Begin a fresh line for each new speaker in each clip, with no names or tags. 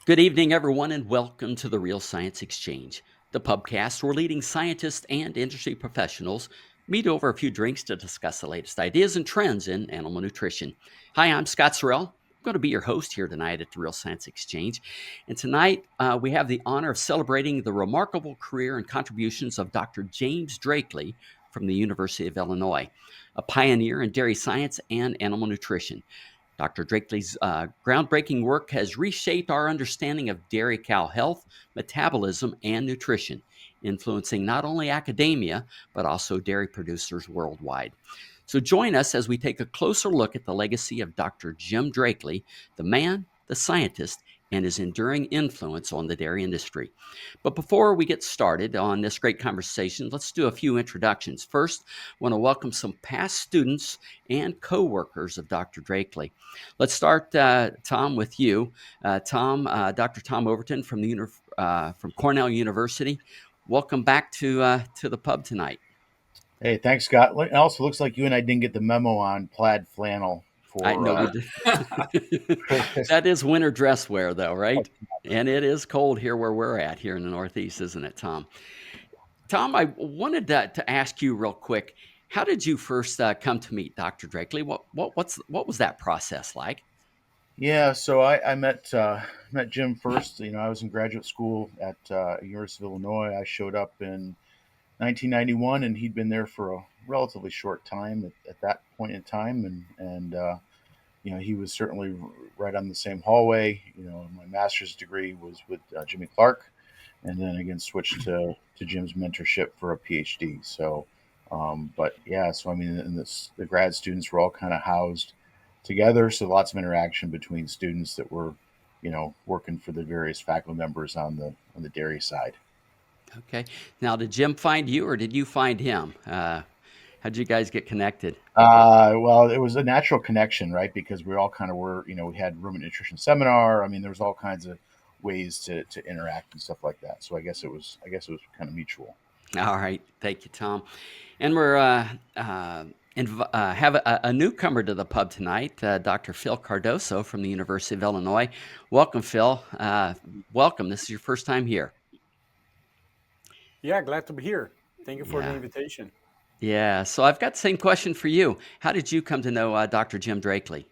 Good evening, everyone, and welcome to the Real Science Exchange, the pubcast where leading scientists and industry professionals meet over a few drinks to discuss the latest ideas and trends in animal nutrition. Hi, I'm Scott Sorrell. I'm going to be your host here tonight at the Real Science Exchange. And tonight we have the honor of celebrating the remarkable career and contributions of Dr. James Drackley from the University of Illinois, a pioneer in dairy science and animal nutrition. Dr. Drackley's groundbreaking work has reshaped our understanding of dairy cow health, metabolism, and nutrition, influencing not only academia, but also dairy producers worldwide. So join us as we take a closer look at the legacy of Dr. Jim Drackley, the man, the scientist, and his enduring influence on the dairy industry. But before we get started on this great conversation, let's do a few introductions. First, I want to welcome some past students and coworkers of Dr. Drackley. Let's start, Tom, with you. Dr. Tom Overton from from Cornell University. Welcome back to the pub tonight.
Hey, thanks, Scott. It also looks like you and I didn't get the memo on plaid flannel
I
for.
know we did. That is winter dress wear, though, right? And it is cold here where we're at here in the Northeast, isn't it, Tom? Tom, I wanted to ask you real quick. How did you first come to meet Dr. Drackley? What was that process like?
Yeah, so I met Jim first. I was in graduate school at University of Illinois. I showed up in 1991, and he'd been there for a relatively short time at that point in time, and he was certainly right on the same hallway. My master's degree was with Jimmy Clark, and then again switched to Jim's mentorship for a PhD. But yeah, so I mean, the grad students were all kind of housed together, so lots of interaction between students that were, working for the various faculty members on the dairy side.
Okay. Now, did Jim find you, or did you find him? How'd you guys get connected?
Well, it was a natural connection, right? Because we all kind of were, we had ruminant nutrition seminar. I mean, there was all kinds of ways to interact and stuff like that. So I guess it was kind of mutual.
All right. Thank you, Tom. And we're have a newcomer to the pub tonight, Dr. Phil Cardoso from the University of Illinois. Welcome, Phil. Welcome. This is your first time here.
Yeah, glad to be here. Thank you for the
Yeah.
invitation.
Yeah. So I've got the same question for you. How did you come to know Dr. Jim Drackley?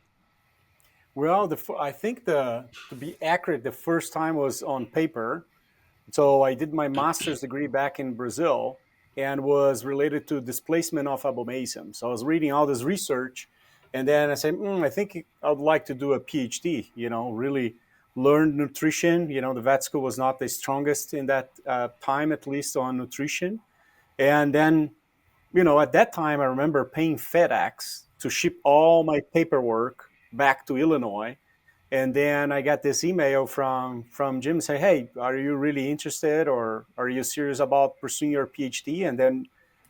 Well, I think to be accurate, the first time was on paper. So I did my master's degree back in Brazil and was related to displacement of abomasum. So I was reading all this research, and then I said, I think I'd like to do a PhD. Really learn nutrition. The vet school was not the strongest in that time, at least on nutrition, and then at that time, I remember paying FedEx to ship all my paperwork back to Illinois. And then I got this email from Jim say, "Hey, are you really interested, or are you serious about pursuing your PhD?" And then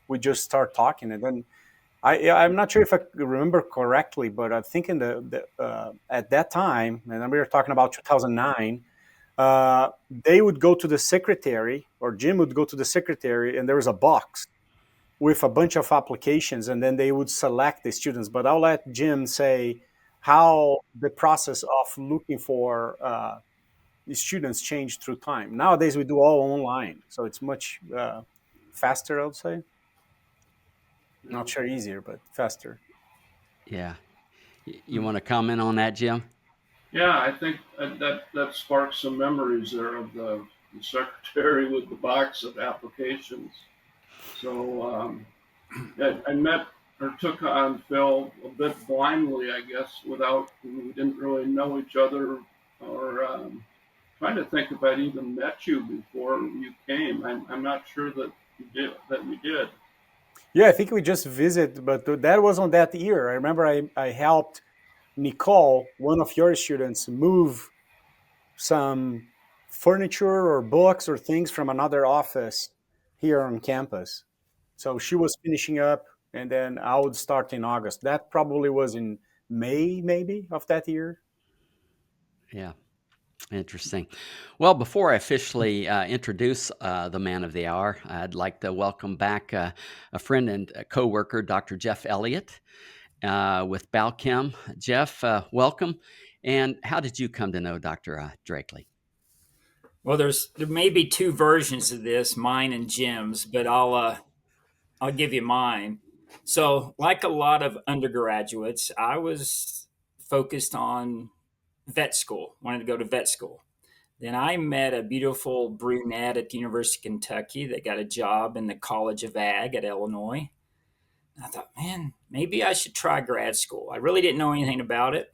we just start talking. And then I'm not sure if I remember correctly, but I think at that time, and we were talking about 2009, they would go to the secretary, or Jim would go to the secretary, and there was a box with a bunch of applications, and then they would select the students. But I'll let Jim say how the process of looking for the students changed through time. Nowadays, we do all online, so it's much faster, I would say. Not sure easier, but faster.
Yeah. You want to comment on that, Jim?
Yeah, I think that sparks some memories there of the secretary with the box of applications. So I met or took on Phil a bit blindly, I guess, we didn't really know each other, or trying to think if I'd even met you before you came. I'm not sure that we did.
Yeah, I think we just visit, but that was on that year. I remember I helped Nicole, one of your students, move some furniture or books or things from another office here on campus. So she was finishing up, and then I would start in August. That probably was in May, maybe, of that year.
Yeah. Interesting. Well, before I officially introduce the man of the hour, I'd like to welcome back a friend and a coworker, Dr. Jeff Elliott with Balchem. Jeff, welcome. And how did you come to know Dr. Drackley?
Well, there may be two versions of this, mine and Jim's, but I'll give you mine. So, like a lot of undergraduates, I was focused on vet school, wanted to go to vet school. Then I met a beautiful brunette at the University of Kentucky that got a job in the College of Ag at Illinois. I thought, man, maybe I should try grad school. I really didn't know anything about it,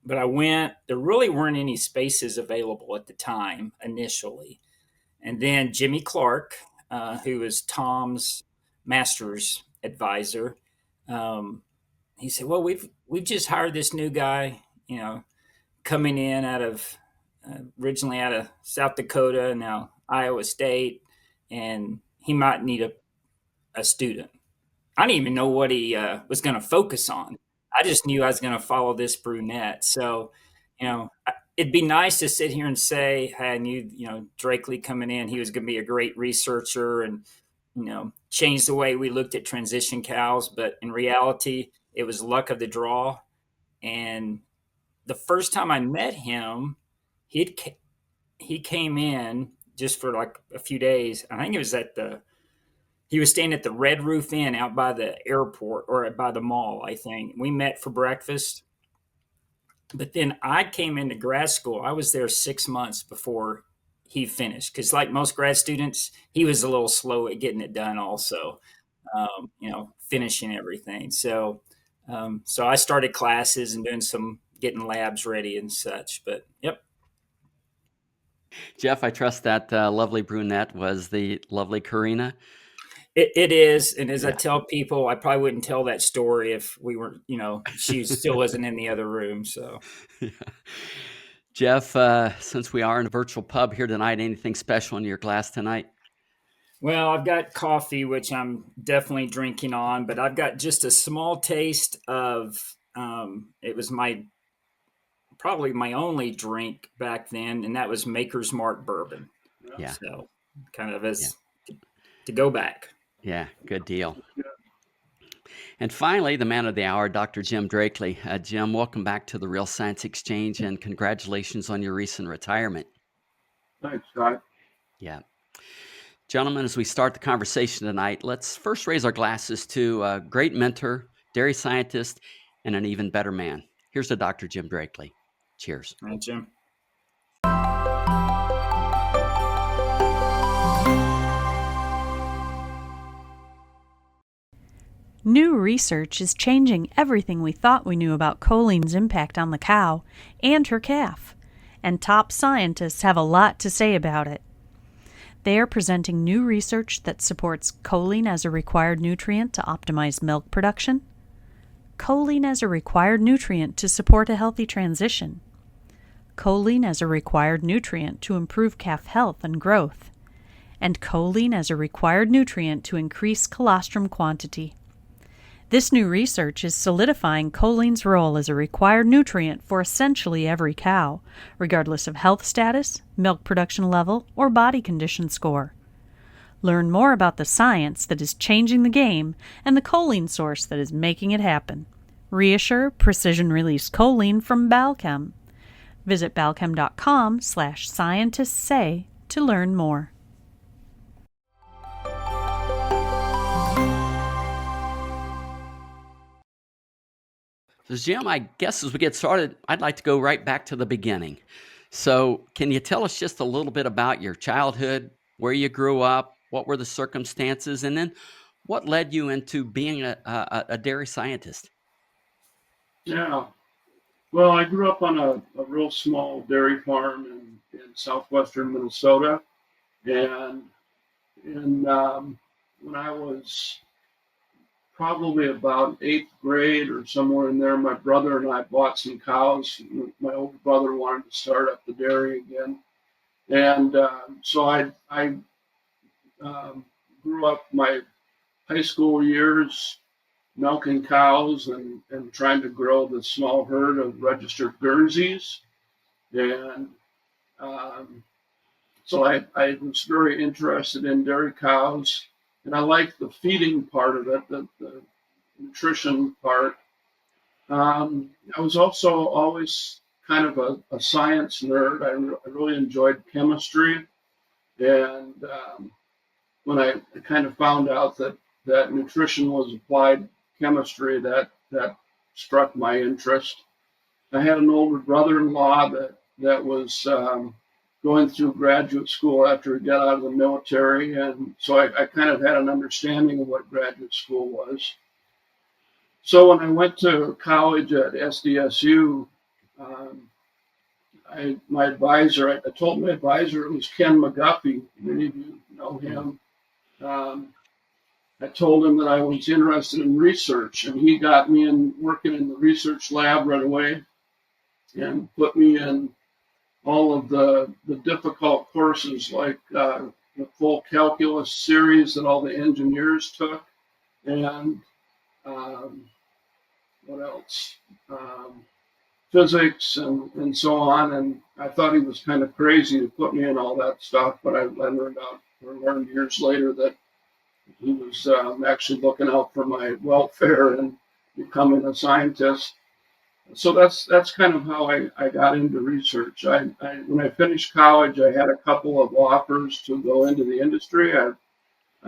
but I went. There really weren't any spaces available at the time initially. And then Jimmy Clark, who was Tom's master's advisor, um, he said, "Well, we've just hired this new guy, coming in out of originally out of South Dakota, now Iowa State, and he might need a student." I didn't even know what he was going to focus on. I just knew I was going to follow this brunette. So, it'd be nice to sit here and say, hey, I knew, Drackley coming in, he was going to be a great researcher and, change the way we looked at transition cows. But in reality, it was luck of the draw. And the first time I met him, he came in just for like a few days. I think it was he was staying at the Red Roof Inn out by the airport or by the mall, I think. We met for breakfast. But then I came into grad school. I was there 6 months before he finished. Because, like most grad students, he was a little slow at getting it done, also, finishing everything. So I started classes and doing some getting labs ready and such. But, yep.
Jeff, I trust that lovely brunette was the lovely Karina.
It is, and as I
Yeah.
tell people, I probably wouldn't tell that story if we weren't, she still wasn't in the other room. So,
Yeah. Jeff, since we are in a virtual pub here tonight, anything special in your glass tonight?
well, I've got coffee, which I'm definitely drinking on, but I've got just a small taste of. It was probably my only drink back then, and that was Maker's Mark bourbon.
Yeah.
So, kind of as to go back.
Yeah, good deal. And finally, the man of the hour, Dr. Jim Drackley. Jim, welcome back to the Real Science Exchange, and congratulations on your recent retirement.
Thanks, Scott.
Yeah. Gentlemen, as we start the conversation tonight, let's first raise our glasses to a great mentor, dairy scientist, and an even better man. Here's to Dr. Jim Drackley. Cheers.
All right, Jim.
New research is changing everything we thought we knew about choline's impact on the cow and her calf, and top scientists have a lot to say about it. They are presenting new research that supports choline as a required nutrient to optimize milk production, choline as a required nutrient to support a healthy transition, choline as a required nutrient to improve calf health and growth, and choline as a required nutrient to increase colostrum quantity. This new research is solidifying choline's role as a required nutrient for essentially every cow, regardless of health status, milk production level, or body condition score. Learn more about the science that is changing the game and the choline source that is making it happen. Reassure precision-release choline from Balchem. Visit balchem.com/scientistsay to learn more.
So, Jim, I guess as we get started, I'd like to go right back to the beginning. So, can you tell us just a little bit about your childhood, where you grew up, what were the circumstances, and then what led you into being a dairy scientist?
Yeah. Well, I grew up on a real small dairy farm in southwestern Minnesota. And when I was probably about eighth grade or somewhere in there, my brother and I bought some cows. My older brother wanted to start up the dairy again. And so I grew up my high school years milking cows and trying to grow the small herd of registered Guernseys. And so I was very interested in dairy cows, and I liked the feeding part of it, the nutrition part. I was also always kind of a science nerd. I really enjoyed chemistry, and when I kind of found out that nutrition was applied chemistry, that struck my interest. I had an older brother-in-law that was going through graduate school after he got out of the military, and so I kind of had an understanding of what graduate school was. So when I went to college at SDSU, um, I told my advisor it was Ken McGuffey. Many of you know him. Um, I told him that I was interested in research, and he got me in working in the research lab right away and put me in all of the difficult courses like the full calculus series that all the engineers took, and um, what else? Physics and so on. And I thought he was kind of crazy to put me in all that stuff, but I learned years later that he was actually looking out for my welfare and becoming a scientist. So that's kind of how I got into research. When I finished college, I had a couple of offers to go into the industry. I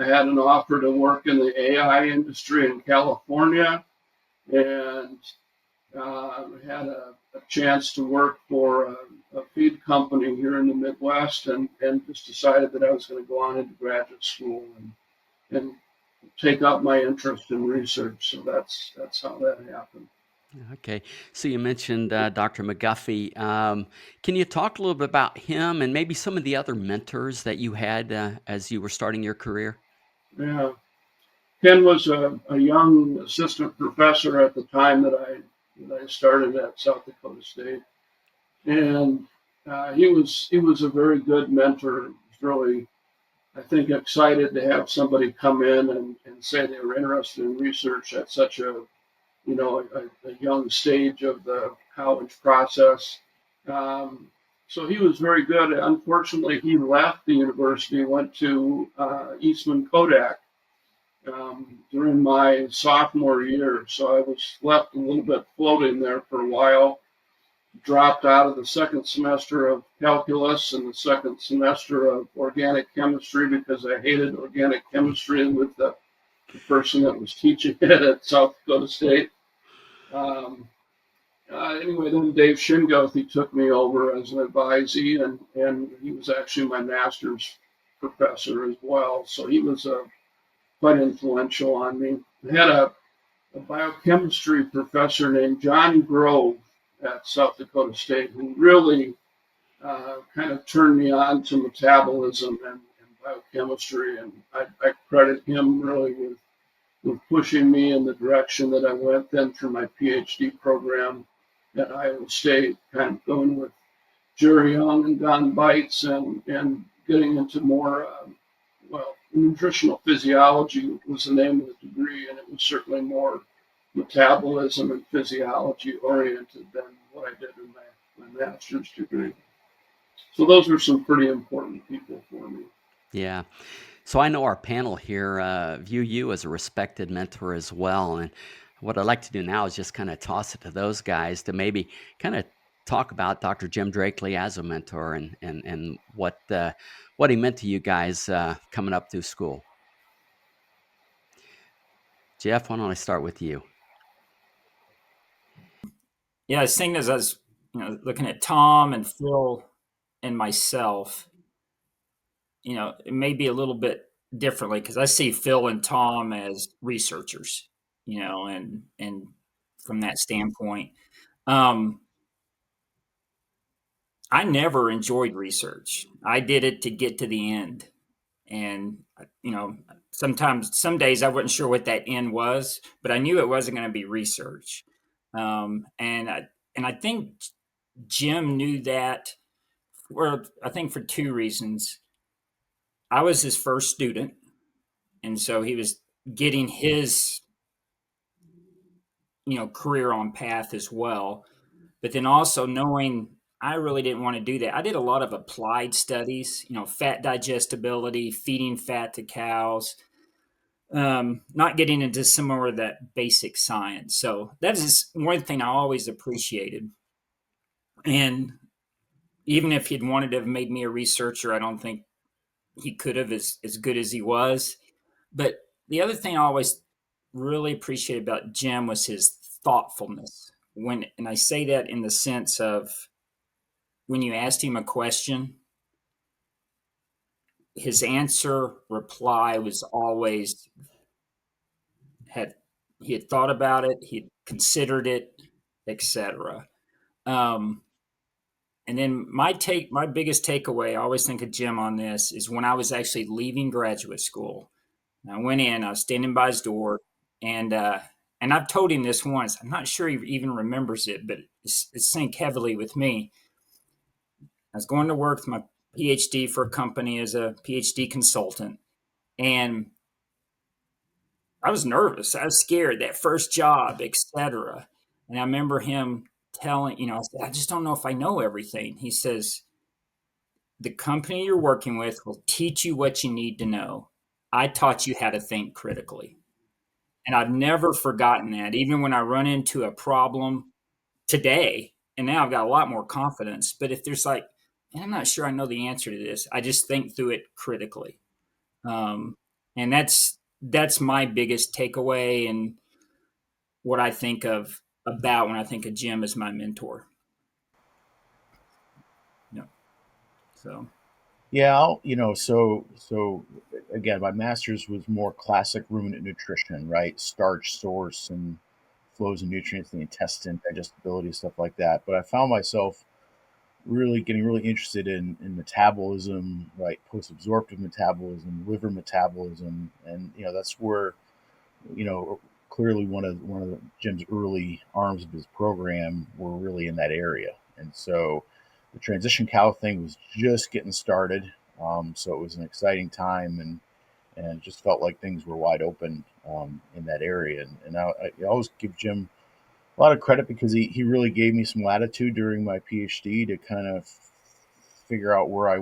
had an offer to work in the AI industry in California, and had a chance to work for a feed company here in the Midwest, and just decided that I was going to go on into graduate school and take up my interest in research. So that's how that happened.
Okay. So you mentioned Dr. McGuffey. Can you talk a little bit about him and maybe some of the other mentors that you had as you were starting your career?
Yeah, Ken was a young assistant professor at the time that I started at South Dakota State, and he was a very good mentor. He was really, I think, excited to have somebody come in and say they were interested in research at such a young stage of the college process. Um, so he was very good. Unfortunately, he left the university, went to Eastman Kodak during my sophomore year. So I was left a little bit floating there for a while. Dropped out of the second semester of calculus and the second semester of organic chemistry because I hated organic chemistry with the person that was teaching it at South Dakota State. Um, anyway, then Dave Shingoth, he took me over as an advisee, and he was actually my master's professor as well. So he was quite influential on me. I had a biochemistry professor named John Grove at South Dakota State who really kind of turned me on to metabolism and biochemistry, and I credit him really with pushing me in the direction that I went then through my PhD program at Iowa State, kind of going with Jerry Young and Don Bites and getting into more, nutritional physiology was the name of the degree, and it was certainly more metabolism and physiology oriented than what I did in my master's degree. So those were some pretty important people for me.
Yeah. So I know our panel here view you as a respected mentor as well. And what I'd like to do now is just kind of toss it to those guys to maybe kind of talk about Dr. Jim Drackley as a mentor and what he meant to you guys coming up through school. Jeff, why don't I start with you?
Yeah, I was thinking as I was looking at Tom and Phil and myself, it may be a little bit differently because I see Phil and Tom as researchers, and from that standpoint, um, I never enjoyed research. I did it to get to the end, and sometimes some days I wasn't sure what that end was, but I knew it wasn't going to be research, and I think Jim knew that. I think for two reasons. I was his first student, and so he was getting his career on path as well. But then also knowing I really didn't want to do that. I did a lot of applied studies, fat digestibility, feeding fat to cows, not getting into some more of that basic science. So that is one thing I always appreciated. And even if he'd wanted to have made me a researcher, I don't think he could have as good as he was. But the other thing I always really appreciated about Jim was his thoughtfulness. And I say that in the sense of when you asked him a question, his reply was always had he had thought about it, he'd considered it, etc. Um, and then my biggest takeaway, I always think of Jim on this, is when I was actually leaving graduate school. I went in, I was standing by his door, and I've told him this once. I'm not sure he even remembers it, but it sank heavily with me. I was going to work with my PhD for a company as a PhD consultant, and I was nervous. I was scared, that first job, etc. And I remember him telling, I said, I just don't know if I know everything. He says, the company you're working with will teach you what you need to know. I taught you how to think critically. And I've never forgotten that, even when I run into a problem today. And now I've got a lot more confidence. But if there's like, man, I'm not sure I know the answer to this, I just think through it critically. Um, and that's my biggest takeaway and what I think of about when I think of Jim as my mentor. Yeah. So
Yeah, so again, my master's was more classic ruminant nutrition, right? Starch source and flows of nutrients in the intestine, digestibility, stuff like that. But I found myself really getting really interested in metabolism, right? Post-absorptive metabolism, liver metabolism, and that's where you know clearly one of Jim's early arms of his program were really in that area, and so the transition cow thing was just getting started. So it was an exciting time, and it just felt like things were wide open in that area. And I always give Jim a lot of credit because he really gave me some latitude during my PhD to kind of figure out where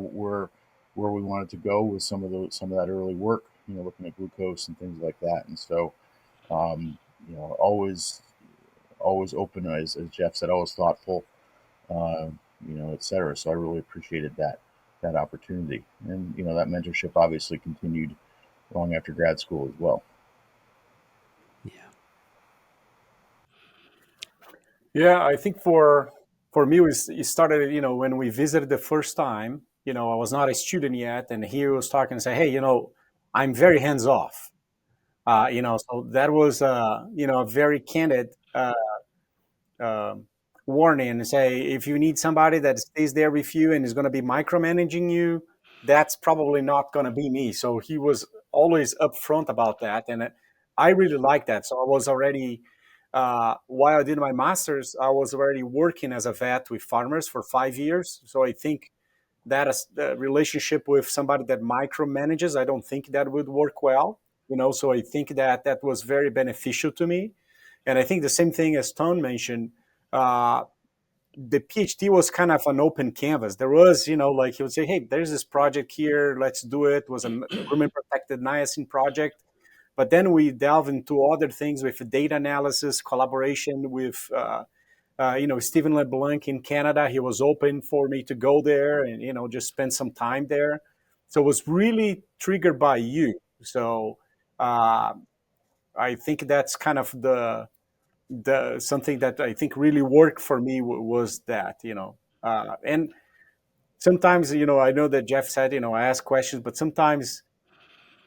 we wanted to go with some of that early work, looking at glucose and things like that. And so, always open, as Jeff said, always thoughtful, uh, et cetera. So I really appreciated that opportunity, and that mentorship obviously continued long after grad school as well.
Yeah.
Yeah, I think for me, it started, when we visited the first time. I was not a student yet, and he was talking and say, "Hey, I'm very hands off." So that was, a very candid um warning, and say, if you need somebody that stays there with you and is going to be micromanaging you, that's probably not going to be me. So he was always upfront about that, and I really like that. So I was already, while I did my master's, I was already working as a vet with farmers for 5 years. So I think that is the relationship with somebody that micromanages, I don't think that would work well. So I think that was very beneficial to me. And I think the same thing as Tom mentioned, uh, the PhD was kind of an open canvas. There was, like he would say, "Hey, there's this project here, let's do it." It was a rumen protected niacin project. But then we delve into other things with data analysis, collaboration with, Stephen LeBlanc in Canada. He was open for me to go there and, just spend some time there. So it was really triggered by you. So uh, I think that's kind of the something that I think really worked for me was that, and sometimes, I know that Jeff said, I ask questions, but sometimes,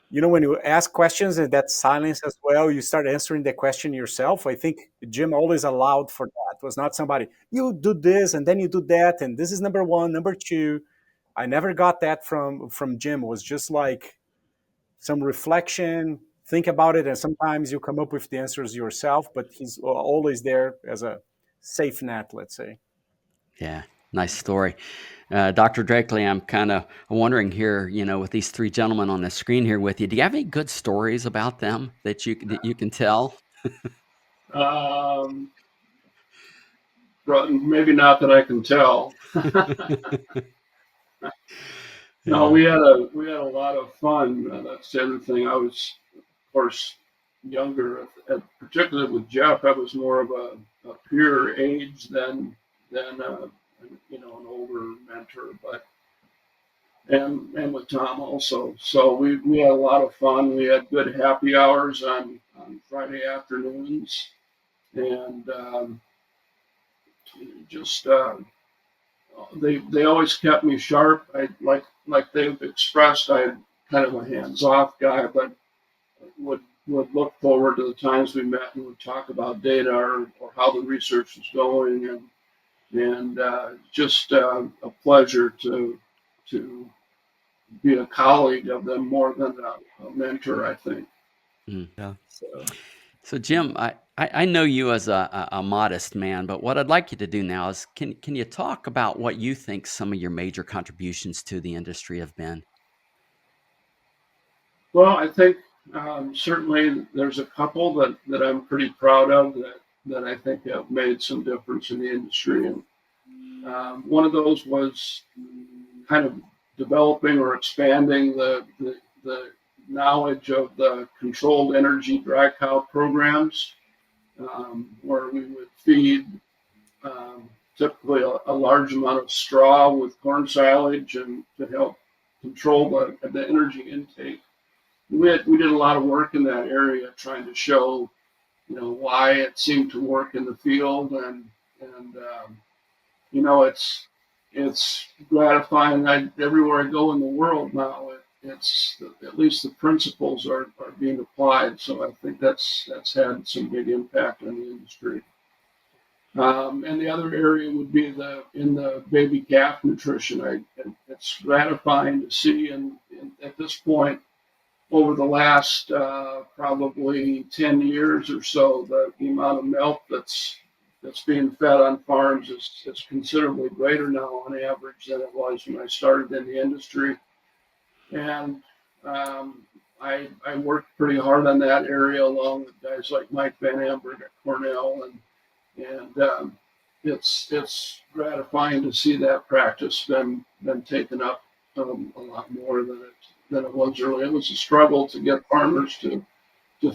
when you ask questions and that silence as well, you start answering the question yourself. I think Jim always allowed for that. It was not somebody, you do this and then you do that, and this is number one, number two. I never got that from Jim. It was just like some reflection, think about it, and sometimes you come up with the answers yourself, but he's always there as a safe net, let's say.
Yeah. Nice story. Dr. Drackley, I'm kind of wondering here, with these three gentlemen on the screen here with you, do you have any good stories about them that you can tell?
Um, maybe not that I can tell. No,
Yeah.
we had a lot of fun. That's the other thing. I was, of course, younger, particularly with Jeff. I was more of a peer age than an older mentor, but and with Tom also. So we had a lot of fun. We had good happy hours on Friday afternoons, and just they always kept me sharp. I like they've expressed. I'm kind of a hands off guy, but would look forward to the times we met and would talk about data or how the research was going, and just a pleasure to be a colleague of them more than a mentor, I think.
Yeah.
So
So, Jim, I know you as a modest man, but what I'd like you to do now is can you talk about what you think some of your major contributions to the industry have been?
Well, I think certainly there's a couple that I'm pretty proud of that I think have made some difference in the industry. And one of those was kind of developing or expanding the knowledge of the controlled energy dry cow programs, where we would feed typically a large amount of straw with corn silage and to help control the energy intake. We did a lot of work in that area trying to show why it seemed to work in the field, and it's gratifying. Everywhere I go in the world now, it's at least the principles are being applied. So I think that's had some big impact on the industry. And the other area would be in the baby calf nutrition. It's gratifying to see, and at this point, over the last probably 10 years or so, the amount of milk that's being fed on farms is considerably greater now on average than it was when I started in the industry. And I worked pretty hard on that area along with guys like Mike Van Amberg at Cornell, and it's gratifying to see that practice been taken up a lot more than it was earlier. It was a struggle to get farmers to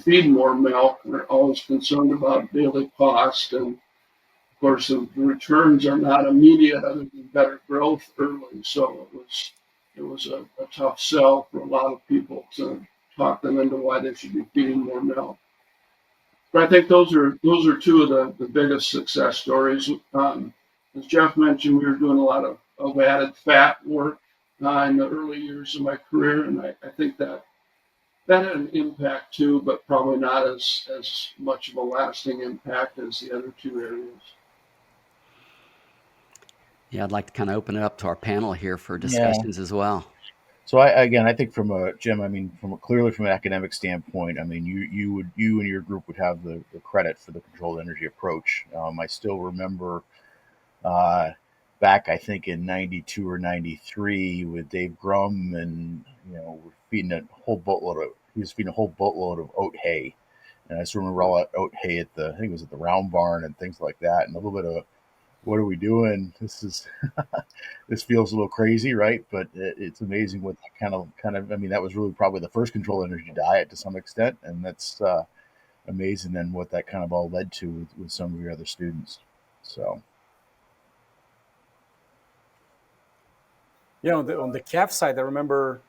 feed more milk. They're always concerned about daily cost, and of course the returns are not immediate other than better growth early. So it was a tough sell for a lot of people to talk them into why they should be feeding more milk. But I think those are two of the biggest success stories. As Jeff mentioned, we were doing a lot of added fat work in the early years of my career, and I think that had an impact too, but probably not as much of a lasting impact as the other two areas.
Yeah, I'd like to kind of open it up to our panel here for
Yeah.
discussions as well.
So I think Jim, I mean, clearly from an academic standpoint, I mean, you and your group would have the credit for the controlled energy approach. I still remember uh, back, I think in '92 or '93 with Dave Grum, and we're feeding he was feeding a whole boatload of oat hay, and I still remember all that oat hay I think it was at the round barn and things like that, and a little bit of what are we doing? This feels a little crazy, right? But it's amazing what kind of. I mean, that was really probably the first controlled energy diet to some extent, and that's amazing. Then what that kind of all led to with some of your other students. So
Yeah, on the calf side, I remember,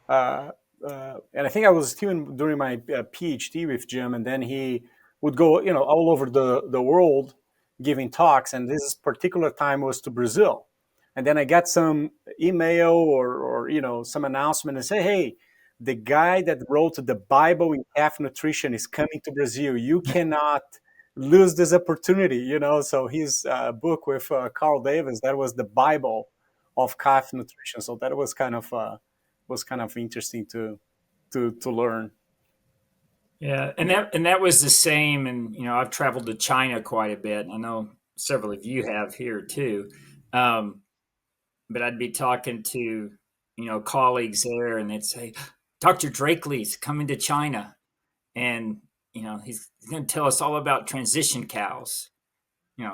uh, and I think I was still during my PhD with Jim, and then he would go, all over the world giving talks, and this particular time was to Brazil, and then I got some email or some announcement and say, hey, the guy that wrote the Bible in calf nutrition is coming to Brazil. You cannot lose this opportunity, So his book with Carl Davis, that was the Bible of calf nutrition. So that was kind of interesting to learn.
yeah, and that was the same. And I've traveled to China quite a bit. I know several of you have here too. Um, but I'd be talking to colleagues there, and they'd say, "Dr. Drackley's coming to China, and he's going to tell us all about transition cows."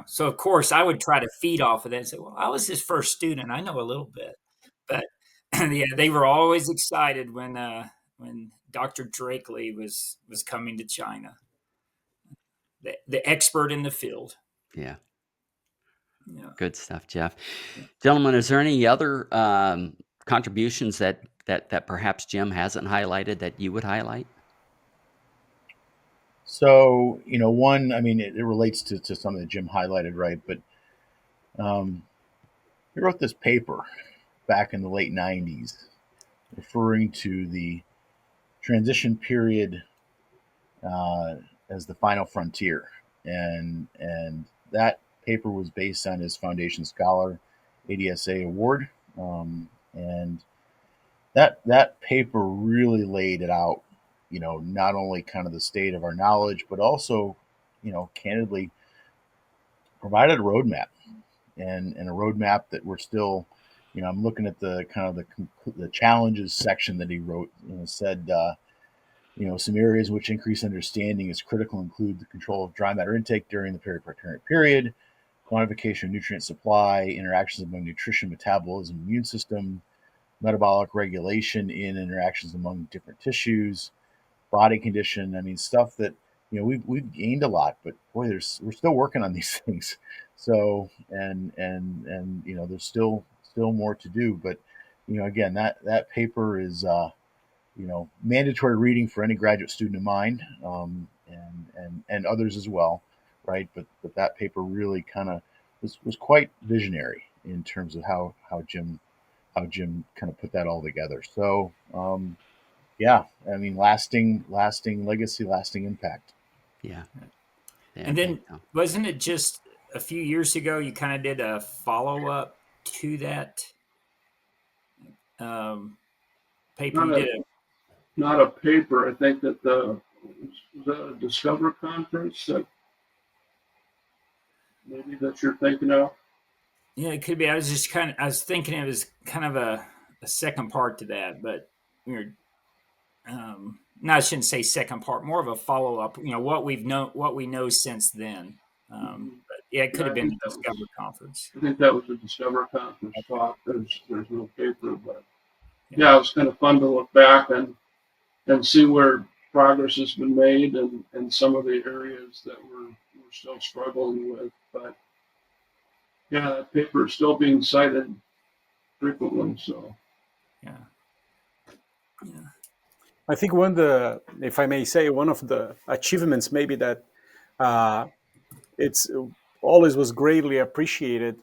So of course I would try to feed off of that and say, "Well, I was his first student. I know a little bit." But yeah, they were always excited when Dr. Drackley was coming to China, the expert in the field.
Yeah.
Yeah.
Good stuff, Jeff. Gentlemen, is there any other contributions that perhaps Jim hasn't highlighted that you would highlight?
So, one, I mean, it relates to something that Jim highlighted, right? But um, he wrote this paper back in the late 90s referring to the transition period as the final frontier. And that paper was based on his Foundation Scholar ADSA award. And that paper really laid it out, not only kind of the state of our knowledge, but also, candidly provided a roadmap and a roadmap that we're still, I'm looking at the kind of the challenges section that he wrote, said, some areas which increase understanding is critical include the control of dry matter intake during the periquaternion period, quantification of nutrient supply, interactions among nutrition, metabolism, immune system, metabolic regulation in interactions among different tissues, body condition. I mean, stuff that we've gained a lot, but boy, we're still working on these things. So and there's still more to do. But again, that paper is mandatory reading for any graduate student of mine, and others as well, right? But that paper really kind of was quite visionary in terms of how Jim kind of put that all together. So yeah, I mean, lasting legacy, lasting impact.
Yeah.
And then wasn't it just a few years ago you kind of did a follow up to that paper?
Not
You
a,
did
not a paper. I think that was that a Discover conference that maybe that you're thinking of.
Yeah, it could be. I was thinking it was kind of a second part to that, but we were no, I shouldn't say second part, more of a follow up. What we know since then. But yeah, it could
Yeah,
have been the Discover conference.
I think that was a Discover conference talk. There's no paper, but
Yeah.
it was kind of fun to look back and see where progress has been made and some of the areas that we're still struggling with. But yeah, that paper is still being cited frequently. So
Yeah.
I think if I may say, one of the achievements maybe that it's always was greatly appreciated,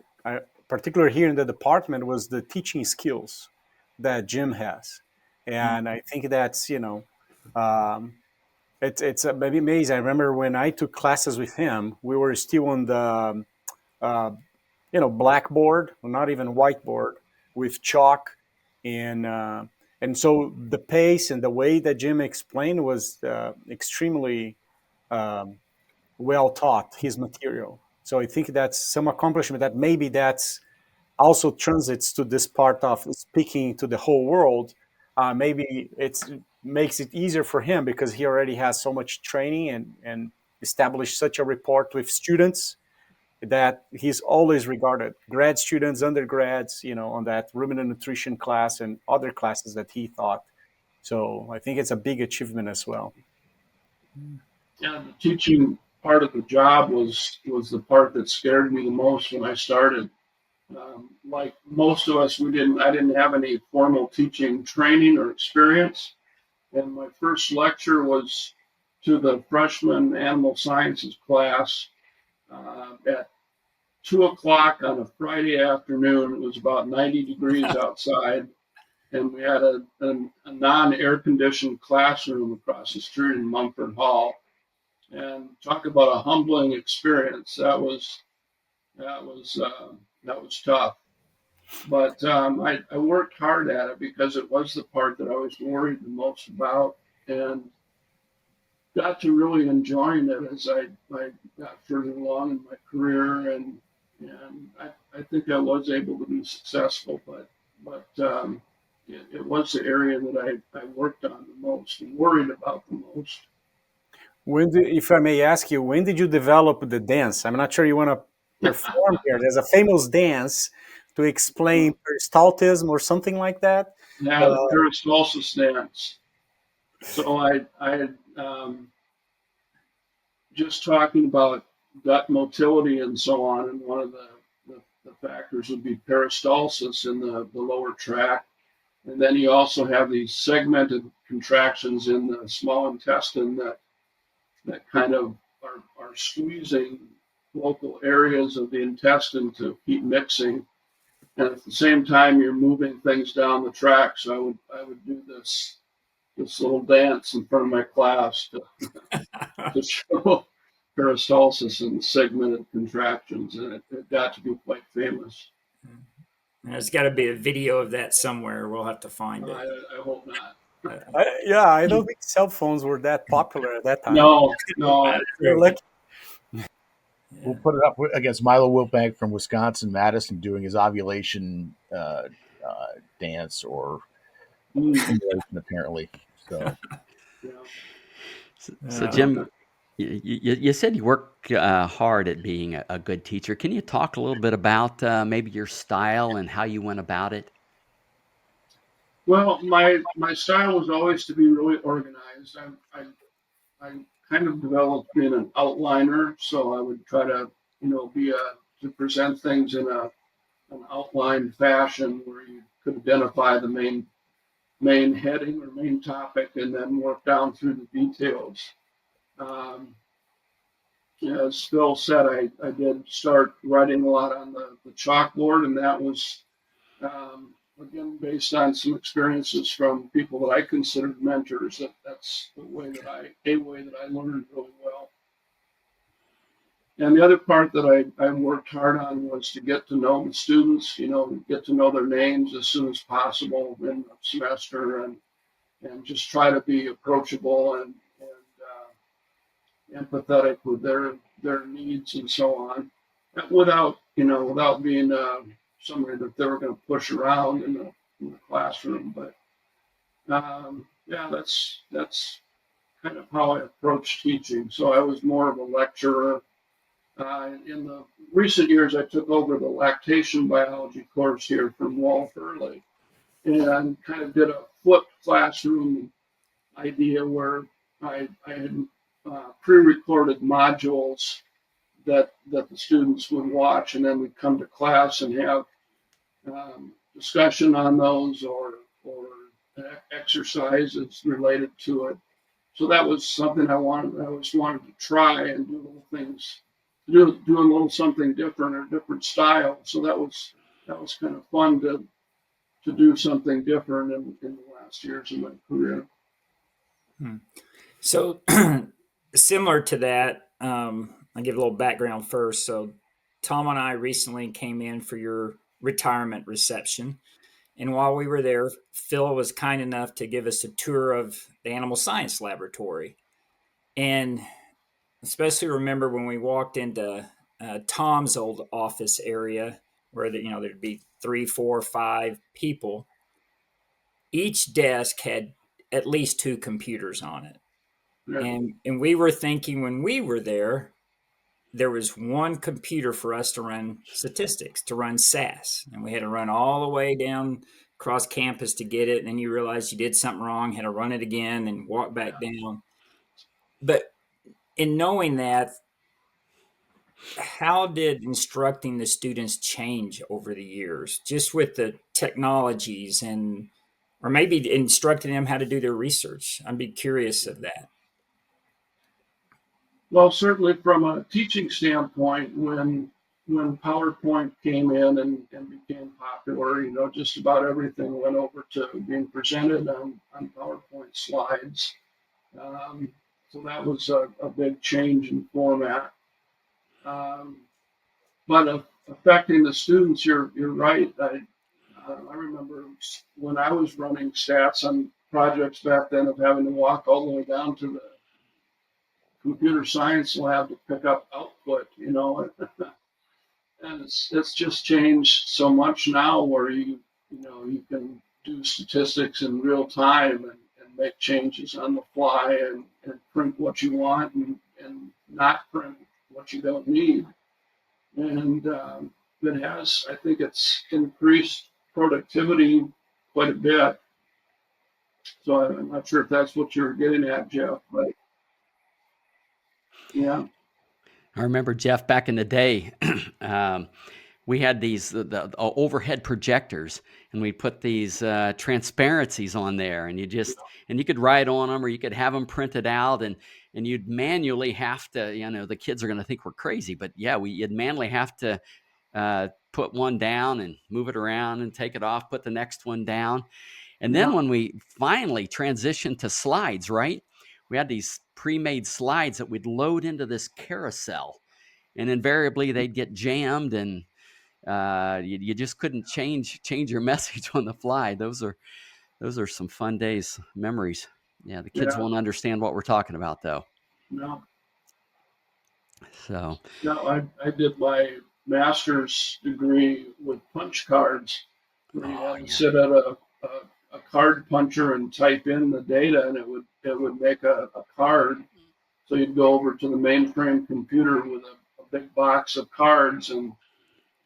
particularly here in the department, was the teaching skills that Jim has, and I think that's um, it's maybe amazing. I remember when I took classes with him, we were still on the uh, blackboard, not even whiteboard, with chalk, and so the pace and the way that Jim explained was extremely um, well taught, his material. So I think that's some accomplishment that maybe that's also transits to this part of speaking to the whole world. Maybe it makes it easier for him because he already has so much training and established such a rapport with students that he's always regarded, grad students, undergrads, on that ruminant nutrition class and other classes that he taught. So I think it's a big achievement as well.
yeah, the teaching part of the job was the part that scared me the most when I started. Like most of us, I didn't have any formal teaching training or experience. And my first lecture was to the freshman animal sciences class at 2 o'clock on a Friday afternoon. It was about 90 degrees outside, and we had a non-air conditioned classroom across the street in Mumford Hall. And talk about a humbling experience. That was tough. But I worked hard at it because it was the part that I was worried the most about, and got to really enjoying it as I got further along in my career, and I think I was able to be successful, but it was the area that I worked on the most and worried about the most.
If I may ask you, when did you develop the dance? I'm not sure you want to perform here. There's a famous dance to explain peristaltism or something like that.
Yeah, the peristalsis dance. So I just talking about gut motility and so on, and one of the factors would be peristalsis in the lower tract. And then you also have these segmented contractions in the small intestine that kind of are squeezing local areas of the intestine to keep mixing. And at the same time, you're moving things down the track. So I would do this little dance in front of my class to show peristalsis and segmented contractions, and it got to be quite famous.
There's got to be a video of that somewhere. We'll have to find it.
I hope not.
I don't think cell phones were that popular at that time.
No.
You're lucky.
We'll put it up against Milo Wilbank from Wisconsin, Madison, doing his ovulation dance or simulation, apparently. So,
So Jim, you said you work hard at being a good teacher. Can you talk a little bit about maybe your style and how you went about it?
Well, my style was always to be really organized. I kind of developed being an outliner, so I would try to to present things in an outlined fashion where you could identify the main heading or main topic and then work down through the details. As Phil said, I did start writing a lot on the chalkboard, and that was again based on some experiences from people that I considered mentors. That's a way that I learned really well. And the other part that I worked hard on was to get to know the students, get to know their names as soon as possible in the semester, and just try to be approachable and empathetic with their needs and so on, without being somebody that they were going to push around in the classroom. But that's kind of how I approached teaching. So I was more of a lecturer. In the recent years, I took over the lactation biology course here from Wolf Early, and kind of did a flipped classroom idea where I had pre-recorded modules that the students would watch, and then we'd come to class and have discussion on those or exercises related to it. So that was something I always wanted to try and do little things, doing a little something different or different style. So that was kind of fun to do something different in the last years of my career.
So similar to that, I'll give a little background first. So Tom and I recently came in for your retirement reception. And while we were there, Phil was kind enough to give us a tour of the animal science laboratory. And especially remember when we walked into Tom's old office area where there'd be 3, 4, 5 people. Each desk had at least 2 computers on it. Yeah. And we were thinking when we were there was one computer for us to run statistics, to run SAS. And we had to run all the way down across campus to get it. And then you realized you did something wrong, had to run it again and walk back down. But in knowing that, how did instructing the students change over the years, just with the technologies or maybe instructing them how to do their research? I'd be curious of that.
Well, certainly from a teaching standpoint, when PowerPoint came in and became popular, just about everything went over to being presented on PowerPoint slides. So that was a big change in format. But affecting the students, you're right. I remember when I was running stats on projects back then of having to walk all the way down to the computer science lab to pick up output, and it's just changed so much now where you can do statistics in real time and make changes on the fly and print what you want and not print what you don't need. And I think it's increased productivity quite a bit. So I'm not sure if that's what you're getting at, Jeff, but yeah.
I remember, Jeff, back in the day, we had these the overhead projectors, and we put these transparencies on there, and you could write on them, or you could have them printed out, and you'd manually have to, the kids are going to think we're crazy, but yeah, you'd manually have to put one down and move it around and take it off, put the next one down. And then when we finally transitioned to slides, right, we had these pre-made slides that we'd load into this carousel, and invariably they'd get jammed, and you just couldn't change your message on the fly. Those are some fun days, memories. Yeah, the kids
Yeah.
won't understand what we're talking about, though.
No.
So
No, I did my master's degree with punch cards, where you had to sit at a card puncher and type in the data, and it would make a card. So you'd go over to the mainframe computer with a big box of cards and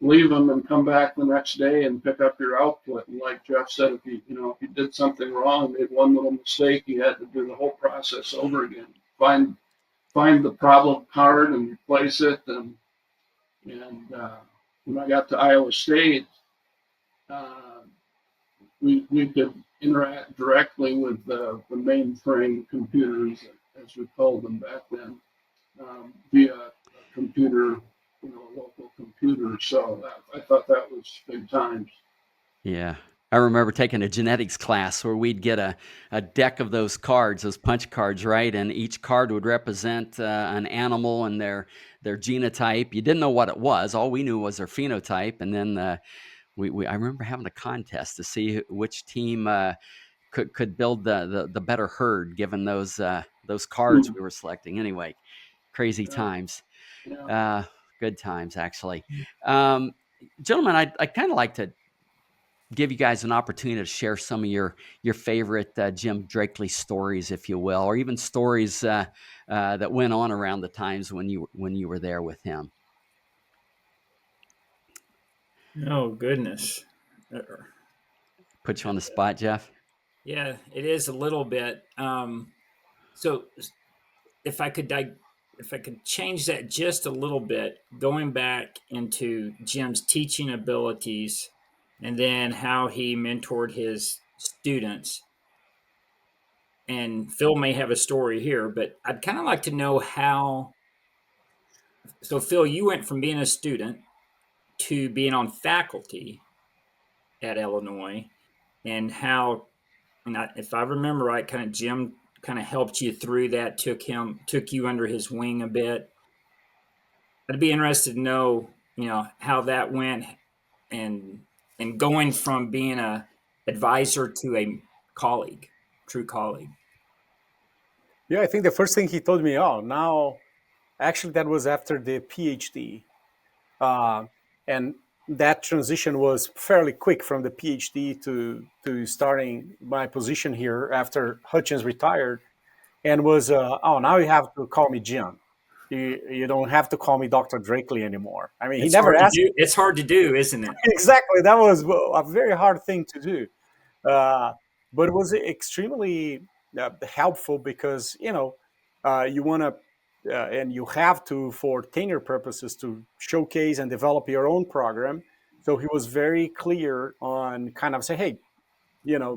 leave them and come back the next day and pick up your output. And like Jeff said, if you did something wrong, made one little mistake, you had to do the whole process over again. Find the problem card and replace it. And when I got to Iowa State, we could interact directly with the mainframe computers, as we called them back then, via a computer, a local computer. So I thought that was big times.
yeah. I remember taking a genetics class where we'd get a deck of those cards, those punch cards, right? And each card would represent an animal and their genotype. You didn't know what it was. All we knew was their phenotype. And then I remember having a contest to see which team could build the better herd, given those cards we were selecting. Anyway, crazy times.
Yeah.
Good times, actually. Gentlemen, I'd kind of like to give you guys an opportunity to share some of your favorite Jim Drackley stories, if you will, or even stories that went on around the times when you were there with him.
Oh, goodness.
Put you on the spot, Jeff?
Yeah, it is a little bit. So if I could change that just a little bit, going back into Jim's teaching abilities and then how he mentored his students. And Phil may have a story here, but I'd kind of like to know how. So, Phil, you went from being a student to being on faculty at Illinois, and how, if I remember right, kind of Jim kind of helped you through that, took you under his wing a bit. I'd be interested to know, how that went, and going from being a advisor to a colleague, true colleague.
Yeah, I think the first thing he told me, oh, now, actually, that was after the PhD. And that transition was fairly quick from the PhD to starting my position here after Hutchins retired, and was, oh, now you have to call me Jim. You don't have to call me Dr. Drackley anymore. I mean, he never asked.
It's hard to do, isn't it?
Exactly. That was a very hard thing to do. But it was extremely helpful because, you want to, and you have to, for tenure purposes, to showcase and develop your own program. So he was very clear on kind of say, hey,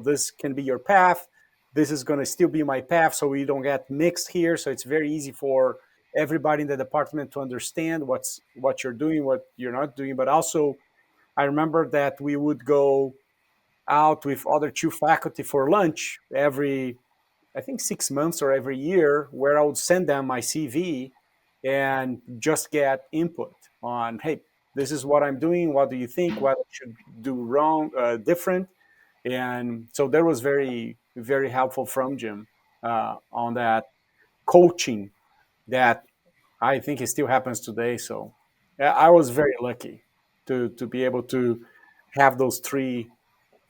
this can be your path. This is going to still be my path. So we don't get mixed here. So it's very easy for everybody in the department to understand what you're doing, what you're not doing. But also, I remember that we would go out with other two faculty for lunch every, I think, 6 months or every year, where I would send them my CV and just get input on, hey, this is what I'm doing. What do you think? What I should do wrong, different? And so that was very, very helpful from Jim on that coaching that I think it still happens today. So I was very lucky to be able to have those three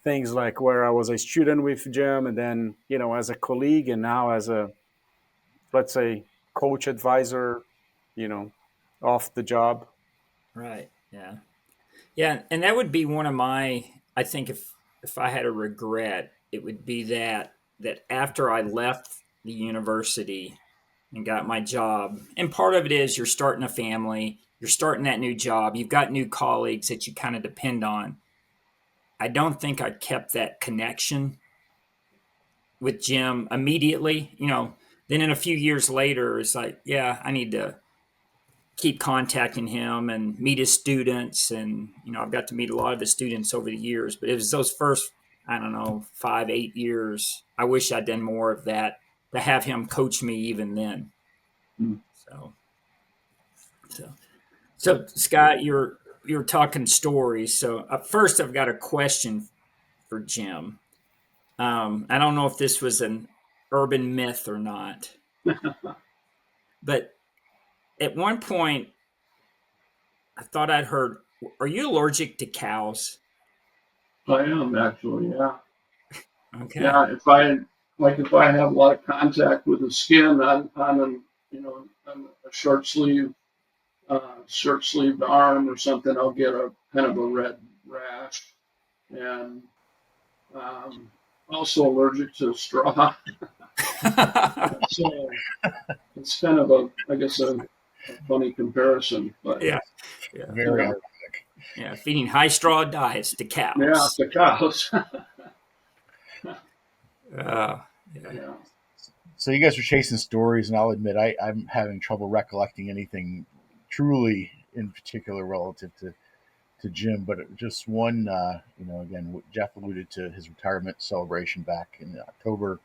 things, like where I was a student with Jim, and then, as a colleague, and now as a, let's say, coach advisor, off the job.
Right. Yeah. Yeah. And that would be one of my, I think if I had a regret, it would be that after I left the university, and got my job. And part of it is you're starting a family, you're starting that new job, you've got new colleagues that you kind of depend on. I don't think I kept that connection with Jim immediately. Then in a few years later, it's like, yeah, I need to keep contacting him and meet his students. And, I've got to meet a lot of his students over the years, but it was those first, I don't know, 5, 8 years. I wish I'd done more of that to have him coach me even then.
Hmm.
So Scott, you're talking stories. So first I've got a question for Jim. I don't know if this was an urban myth or not, but at one point I thought I'd heard, are you allergic to cows?
I am actually, yeah.
Okay.
Yeah, if I have a lot of contact with the skin on a short sleeved arm or something, I'll get a kind of a red rash, and also allergic to straw. So it's kind of a funny comparison, but
Yeah.
Very
Yeah.
ironic.
Yeah. Feeding high straw diets to
yeah,
cows.
the cows.
Yeah.
Yeah.
So you guys are chasing stories, and I'll admit I'm having trouble recollecting anything truly in particular relative to Jim. But just one, again, Jeff alluded to his retirement celebration back in October.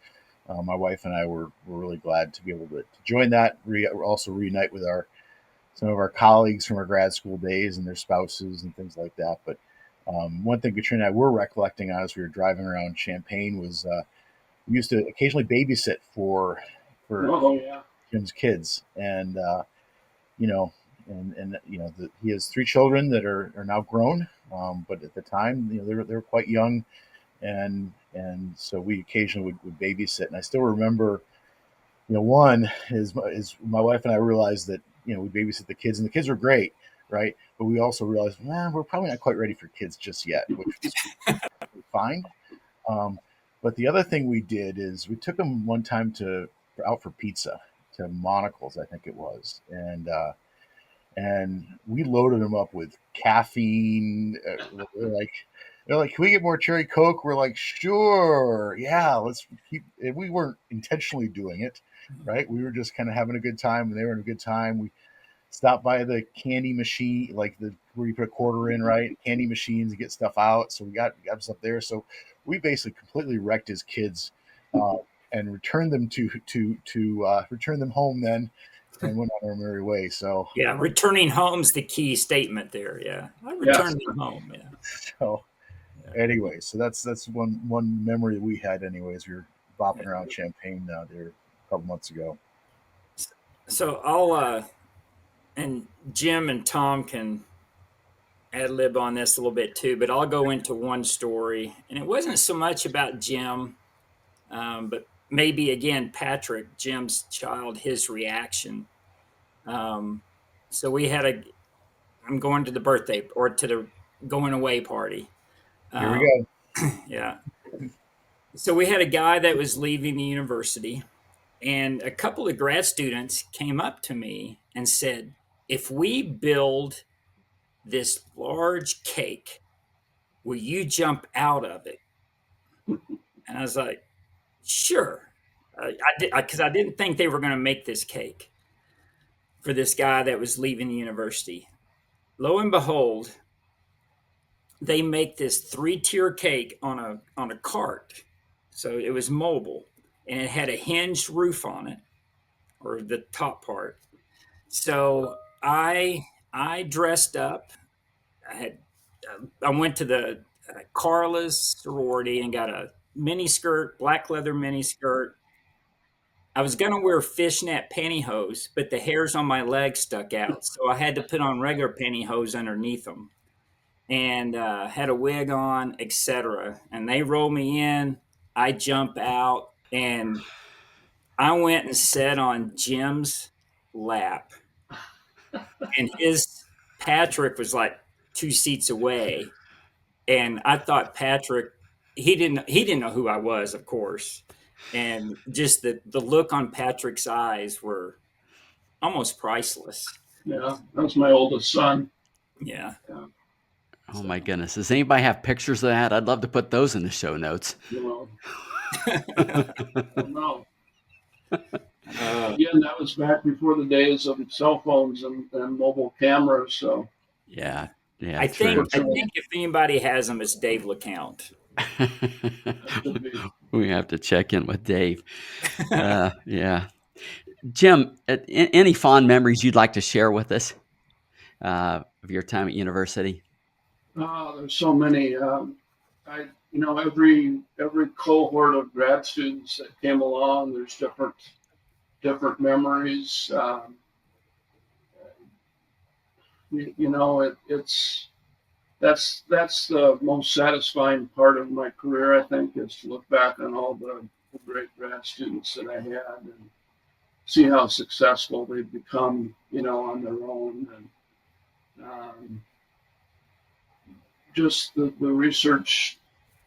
My wife and I were really glad to be able to join that. Also reunite with some of our colleagues from our grad school days and their spouses and things like that. But one thing Katrina and I were recollecting on as we were driving around Champaign was we used to occasionally babysit for
Oh yeah.
Jim's kids, and you know, he has 3 children that are now grown, but at the time, they were quite young, and so we occasionally would babysit, and I still remember, one is my wife and I realized that we babysit the kids, and the kids were great, right? But we also realized, we're probably not quite ready for kids just yet, which was fine. Um, but the other thing we did is we took them one time out for pizza to Monocle's, I think it was, and we loaded them up with caffeine. They're like, can we get more cherry Coke? We're like, sure, yeah, let's keep. And we weren't intentionally doing it, right? We were just kind of having a good time, and they were having a good time. We stopped by the candy machine, like where you put a quarter in, right? Candy machines to get stuff out. So we got stuff there. So we basically completely wrecked his kids, and returned them return them home then, and went on our merry way. So
Yeah. Returning home's the key statement there. Yeah. I
Yes.
returned them home. Yeah.
so anyway, so that's one memory we had. Anyways, we were bopping around Champagne there a couple months ago.
So I'll and Jim and Tom can ad lib on this a little bit too, but I'll go into one story, and it wasn't so much about Jim, but maybe again Patrick, Jim's child, his reaction. So I'm going to the birthday or to the going away party.
Here we
Um,
go.
yeah. So we had a guy that was leaving the university, and a couple of grad students came up to me and said, if we build this large cake, will you jump out of it? And I was like, sure. Because I didn't think they were going to make this cake for this guy that was leaving the university. Lo and behold, they make this 3-tier cake on a cart. So it was mobile, and it had a hinged roof on it, or the top part. So I dressed up. I went to the Carla's sorority and got a mini skirt, black leather mini skirt. I was gonna wear fishnet pantyhose, but the hairs on my legs stuck out, so I had to put on regular pantyhose underneath them, and had a wig on, etc. And they roll me in. I jump out, and I went and sat on Jim's lap, and his Patrick was like 2 seats away, and I thought Patrick, he didn't know who I was, of course. And just the look on Patrick's eyes were almost priceless.
Yeah, that's my oldest son.
Yeah.
Yeah,
Oh my goodness. Does anybody have pictures of that? I'd love to put those in the show notes.
you know, I don't know.
Uh,
Again, that was back before the days of cell phones and mobile cameras. So,
Yeah. Yeah,
I
true.
think if anybody has them, it's Dave LeCount.
that should be.
We have to check in with Dave. Yeah. Jim, any fond memories you'd like to share with us of your time at university?
There's so many. Every cohort of grad students that came along, there's different memories. It's that's the most satisfying part of my career. I think is to look back on all the great grad students that I had and see how successful they've become, on their own, and just the research,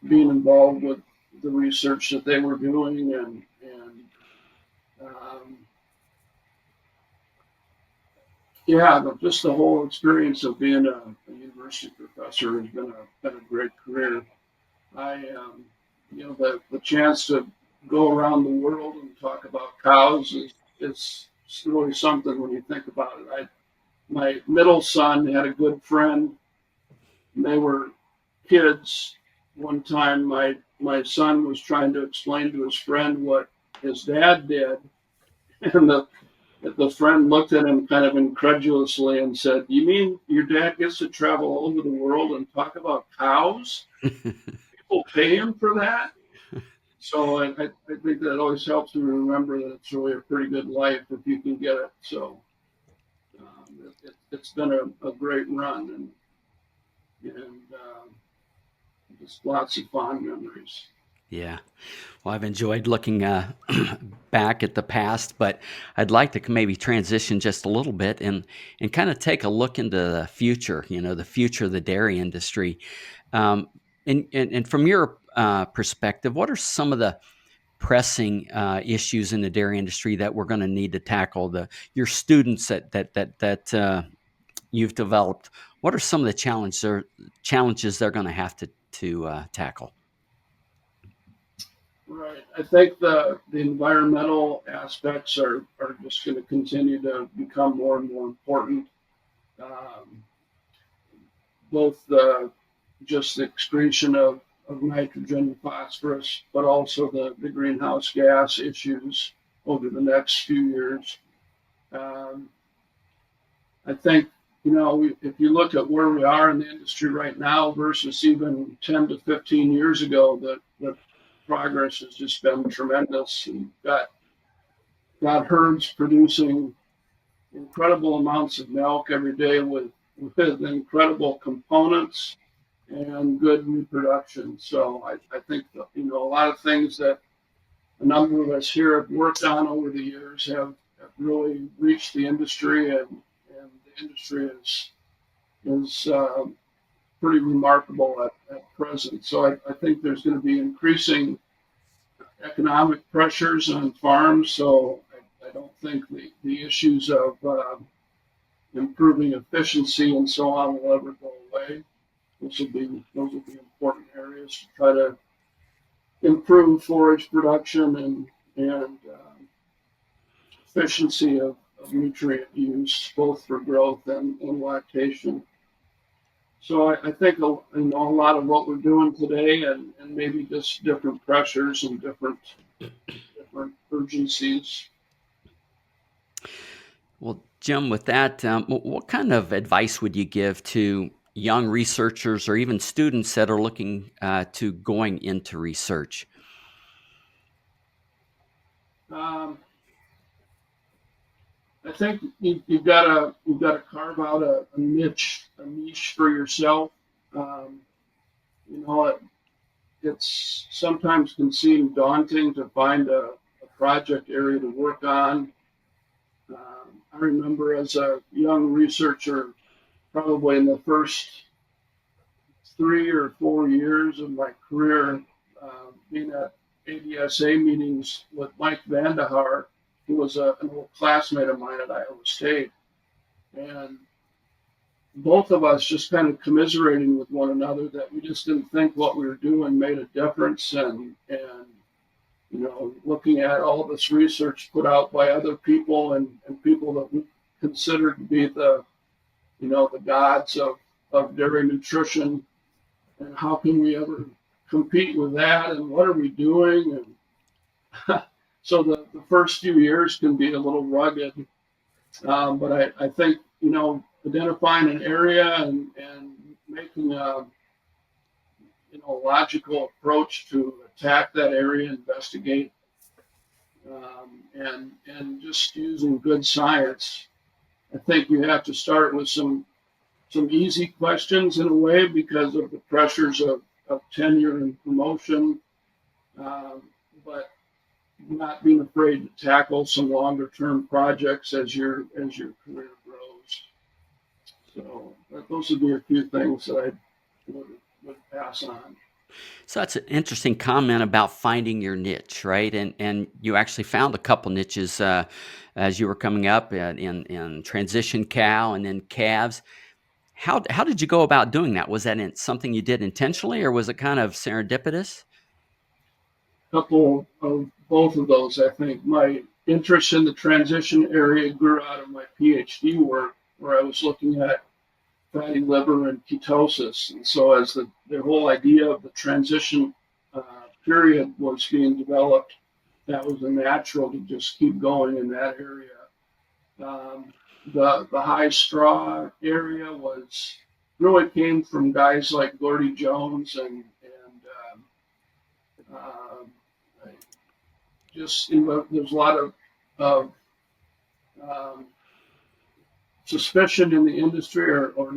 being involved with the research that they were doing, and just the whole experience of being a university professor has been a great career. The chance to go around the world and talk about cows is really something when you think about it. My middle son had a good friend. They were kids. One time, my son was trying to explain to his friend what his dad did, and the friend looked at him kind of incredulously and said, "You mean your dad gets to travel all over the world and talk about cows? People pay him for that?" So I think that always helps me remember that it's really a pretty good life if you can get it. So it's been a great run, and just lots of fond memories.
Yeah. Well, I've enjoyed looking back at the past, but I'd like to maybe transition just a little bit and kind of take a look into the future, the future of the dairy industry. And from your perspective, what are some of the pressing issues in the dairy industry that we're going to need to tackle? Your students that you've developed, what are some of the challenges they're going to have to tackle?
Right. I think the environmental aspects are just going to continue to become more and more important. Both just the excretion of nitrogen and phosphorus, but also the greenhouse gas issues over the next few years. I think, if you look at where we are in the industry right now versus even 10 to 15 years ago, the progress has just been tremendous. And got herds producing incredible amounts of milk every day with incredible components and good reproduction. So I think that, a lot of things that a number of us here have worked on over the years have really reached the industry, and the industry is pretty remarkable at present. So I think there's going to be increasing economic pressures on farms. So I don't think the issues of improving efficiency and so on will ever go away. Those will be important areas to try to improve forage production and efficiency of nutrient use, both for growth and lactation. So I think a lot of what we're doing today, and maybe just different pressures and different urgencies.
Well, Jim, with that, what kind of advice would you give to young researchers or even students that are looking to going into research?
I think you've got to carve out a niche for yourself. It's sometimes can seem daunting to find a project area to work on. I remember as a young researcher, probably in the first 3 or 4 years of my career, being at ADSA meetings with Mike Vandehar, who was an old classmate of mine at Iowa State. And both of us just kind of commiserating with one another that we just didn't think what we were doing made a difference. And looking at all this research put out by other people and people that we considered to be the gods of dairy nutrition, and how can we ever compete with that, and what are we doing? And so the first few years can be a little rugged, but I think identifying an area and making a logical approach to attack that area, investigate, and just using good science. I think you have to start with some easy questions in a way because of the pressures of tenure and promotion, but not being afraid to tackle some longer term projects as your career grows. So those would be a few things that I would pass on.
So that's an interesting comment about finding your niche, right? And you actually found a couple niches as you were coming up in transition cow and then calves. How did you go about doing that? Was that something you did intentionally, or was it kind of serendipitous?
Couple of both of those. I think my interest in the transition area grew out of my PhD work, where I was looking at fatty liver and ketosis. And so as the whole idea of the transition period was being developed, that was a natural to just keep going in that area. The high straw area really came from guys like Gordy Jones and just there's a lot of suspicion in the industry or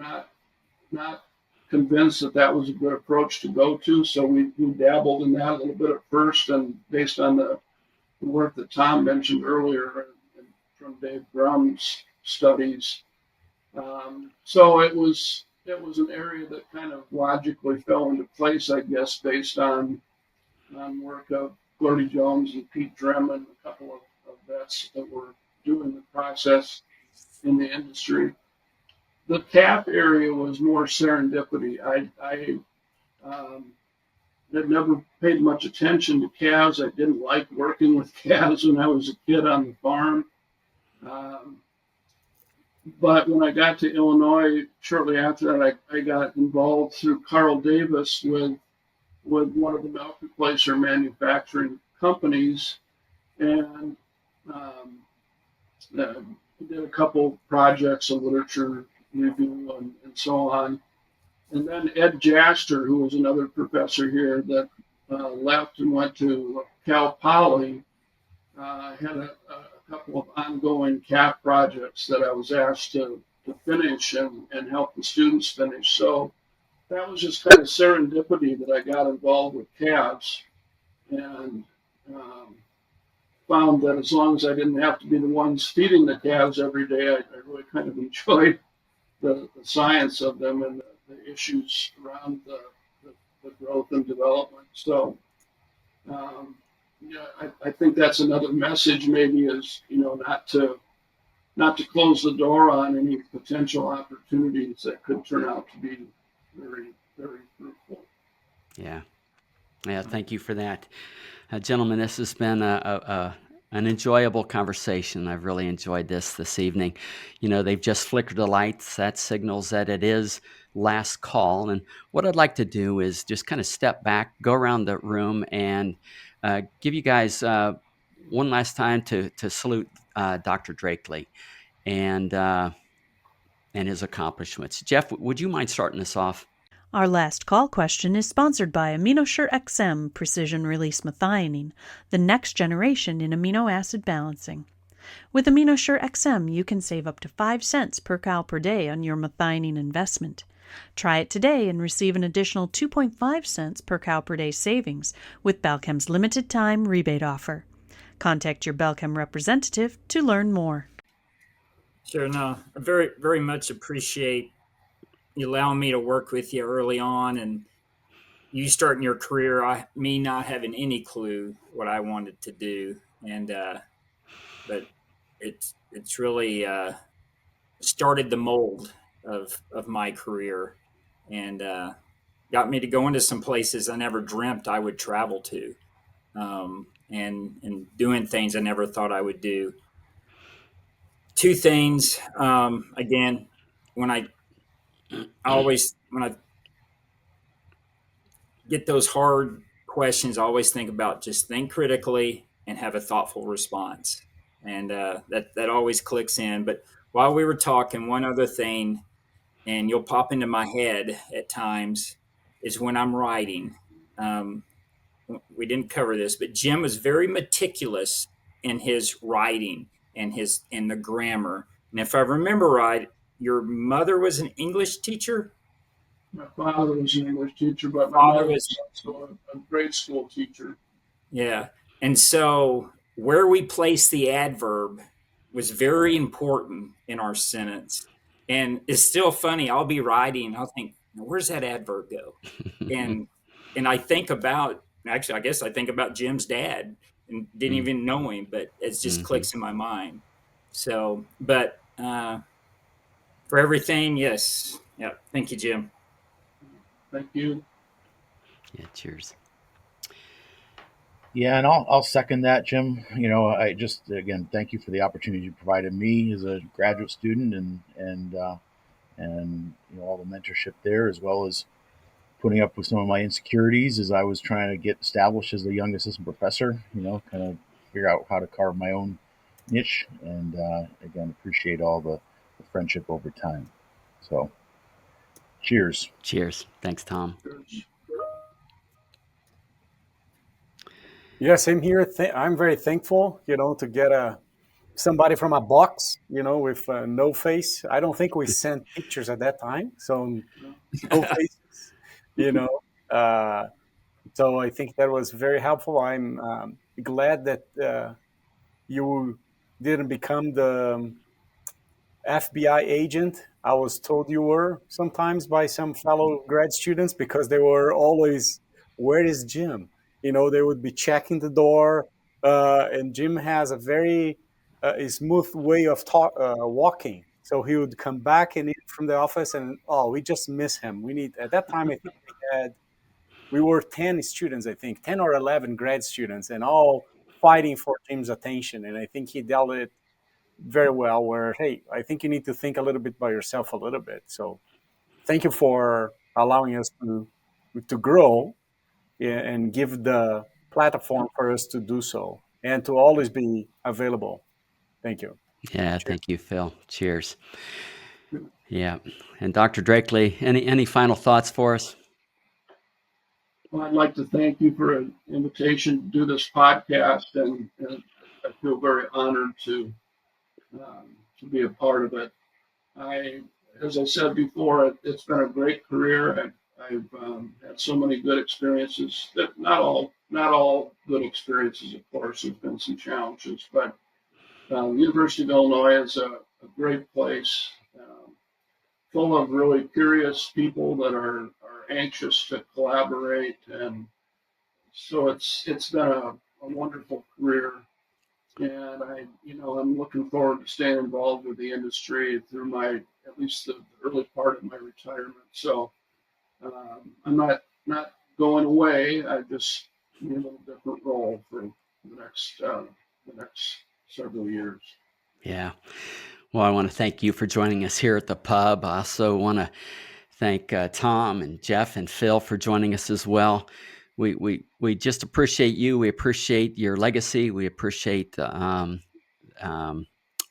not convinced that was a good approach to go to. So we dabbled in that a little bit at first, and based on the work that Tom mentioned earlier and from Dave Brum's studies. So it was an area that kind of logically fell into place, I guess, based on work of Gordy Jones and Pete Drem and a couple of vets that were doing the process in the industry. The calf area was more serendipity. I had never paid much attention to calves. I didn't like working with calves when I was a kid on the farm. But when I got to Illinois, shortly after that, I got involved through Carl Davis with one of the milk replacer manufacturing companies, and did a couple projects of literature review and so on. And then Ed Jaster, who was another professor here that left and went to Cal Poly, had a couple of ongoing calf projects that I was asked to finish and help the students finish. So that was just kind of serendipity that I got involved with calves, and found that as long as I didn't have to be the ones feeding the calves every day, I really kind of enjoyed the science of them and the issues around the growth and development. So I think that's another message maybe is, not to close the door on any potential opportunities that could turn out to be very, very fruitful.
Yeah. Thank you for that. Gentlemen, this has been an enjoyable conversation. I've really enjoyed this evening. They've just flickered the lights. That signals that it is last call. And what I'd like to do is just kind of step back, go around the room, and give you guys one last time to salute Dr. Drackley and his accomplishments. Jeff, would you mind starting us off?
Our last call question is sponsored by AminoSure XM Precision Release Methionine, the next generation in amino acid balancing. With AminoSure XM, you can save up to 5 cents per cow per day on your methionine investment. Try it today and receive an additional 2.5 cents per cow per day savings with Balchem's limited time rebate offer. Contact your Balchem representative to learn more.
Sure, no, I very, very much appreciate you allowing me to work with you early on, and you starting your career, me not having any clue what I wanted to do, and but it's really started the mold of my career, and got me to go into some places I never dreamt I would travel to, and doing things I never thought I would do. Two things. Again, when I get those hard questions, I always think about just think critically and have a thoughtful response, and that always clicks in. But while we were talking, one other thing, and you'll pop into my head at times, is when I'm writing. Um, we didn't cover this, but Jim was very meticulous in his writing and the grammar. And if I remember right, your mother was an English teacher.
My father was an English teacher, but my
Father
mother
was,
was also a grade school teacher.
yeah. And so where we place the adverb was very important in our sentence. And it's still funny. I'll be writing, I'll think, where's that adverb go? And I think about, actually, I guess I think about Jim's dad and didn't even know him, but it just clicks in my mind. So, but for everything, yes. Yeah. Thank you, Jim.
Thank you.
Yeah, cheers.
Yeah, and I'll second that, Jim. I just again thank you for the opportunity you provided me as a graduate student, and all the mentorship there, as well as putting up with some of my insecurities as I was trying to get established as a young assistant professor. Kind of figure out how to carve my own niche, and again appreciate all the friendship over time. So, cheers.
Cheers. Thanks, Tom.
Yeah, same here. I'm very thankful, to get somebody from a box, with no face. I don't think we sent pictures at that time, so no faces, you know. Uh, so I think that was very helpful. I'm glad that you didn't become the FBI agent I was told you were sometimes by some fellow grad students, because they were always, where is Jim? They would be checking the door, and Jim has a very smooth way of walking. So he would come back and in from the office, and oh, we just miss him. We need, at that time, I think we were 10 students, I think 10 or 11 grad students, and all fighting for Jim's attention. And I think he dealt it very well, where, hey, I think you need to think a little bit by yourself a little bit. So thank you for allowing us to grow, and give the platform for us to do so, and to always be available. Thank you.
Yeah, thank you, Phil. Cheers. Yeah. And Dr. Drackley, any final thoughts for us?
Well, I'd like to thank you for an invitation to do this podcast, and I feel very honored to be a part of it. As I said before, it's been a great career. I've had so many good experiences. That not all good experiences, of course. There's been some challenges, but University of Illinois is a great place, full of really curious people that are anxious to collaborate, and so it's been a wonderful career. And I'm looking forward to staying involved with the industry through at least the early part of my retirement. So I'm not going away. I just need a little different role for the next several years.
Yeah. Well, I want to thank you for joining us here at the pub. I also want to thank Tom and Jeff and Phil for joining us as well. We just appreciate you. We appreciate your legacy. We appreciate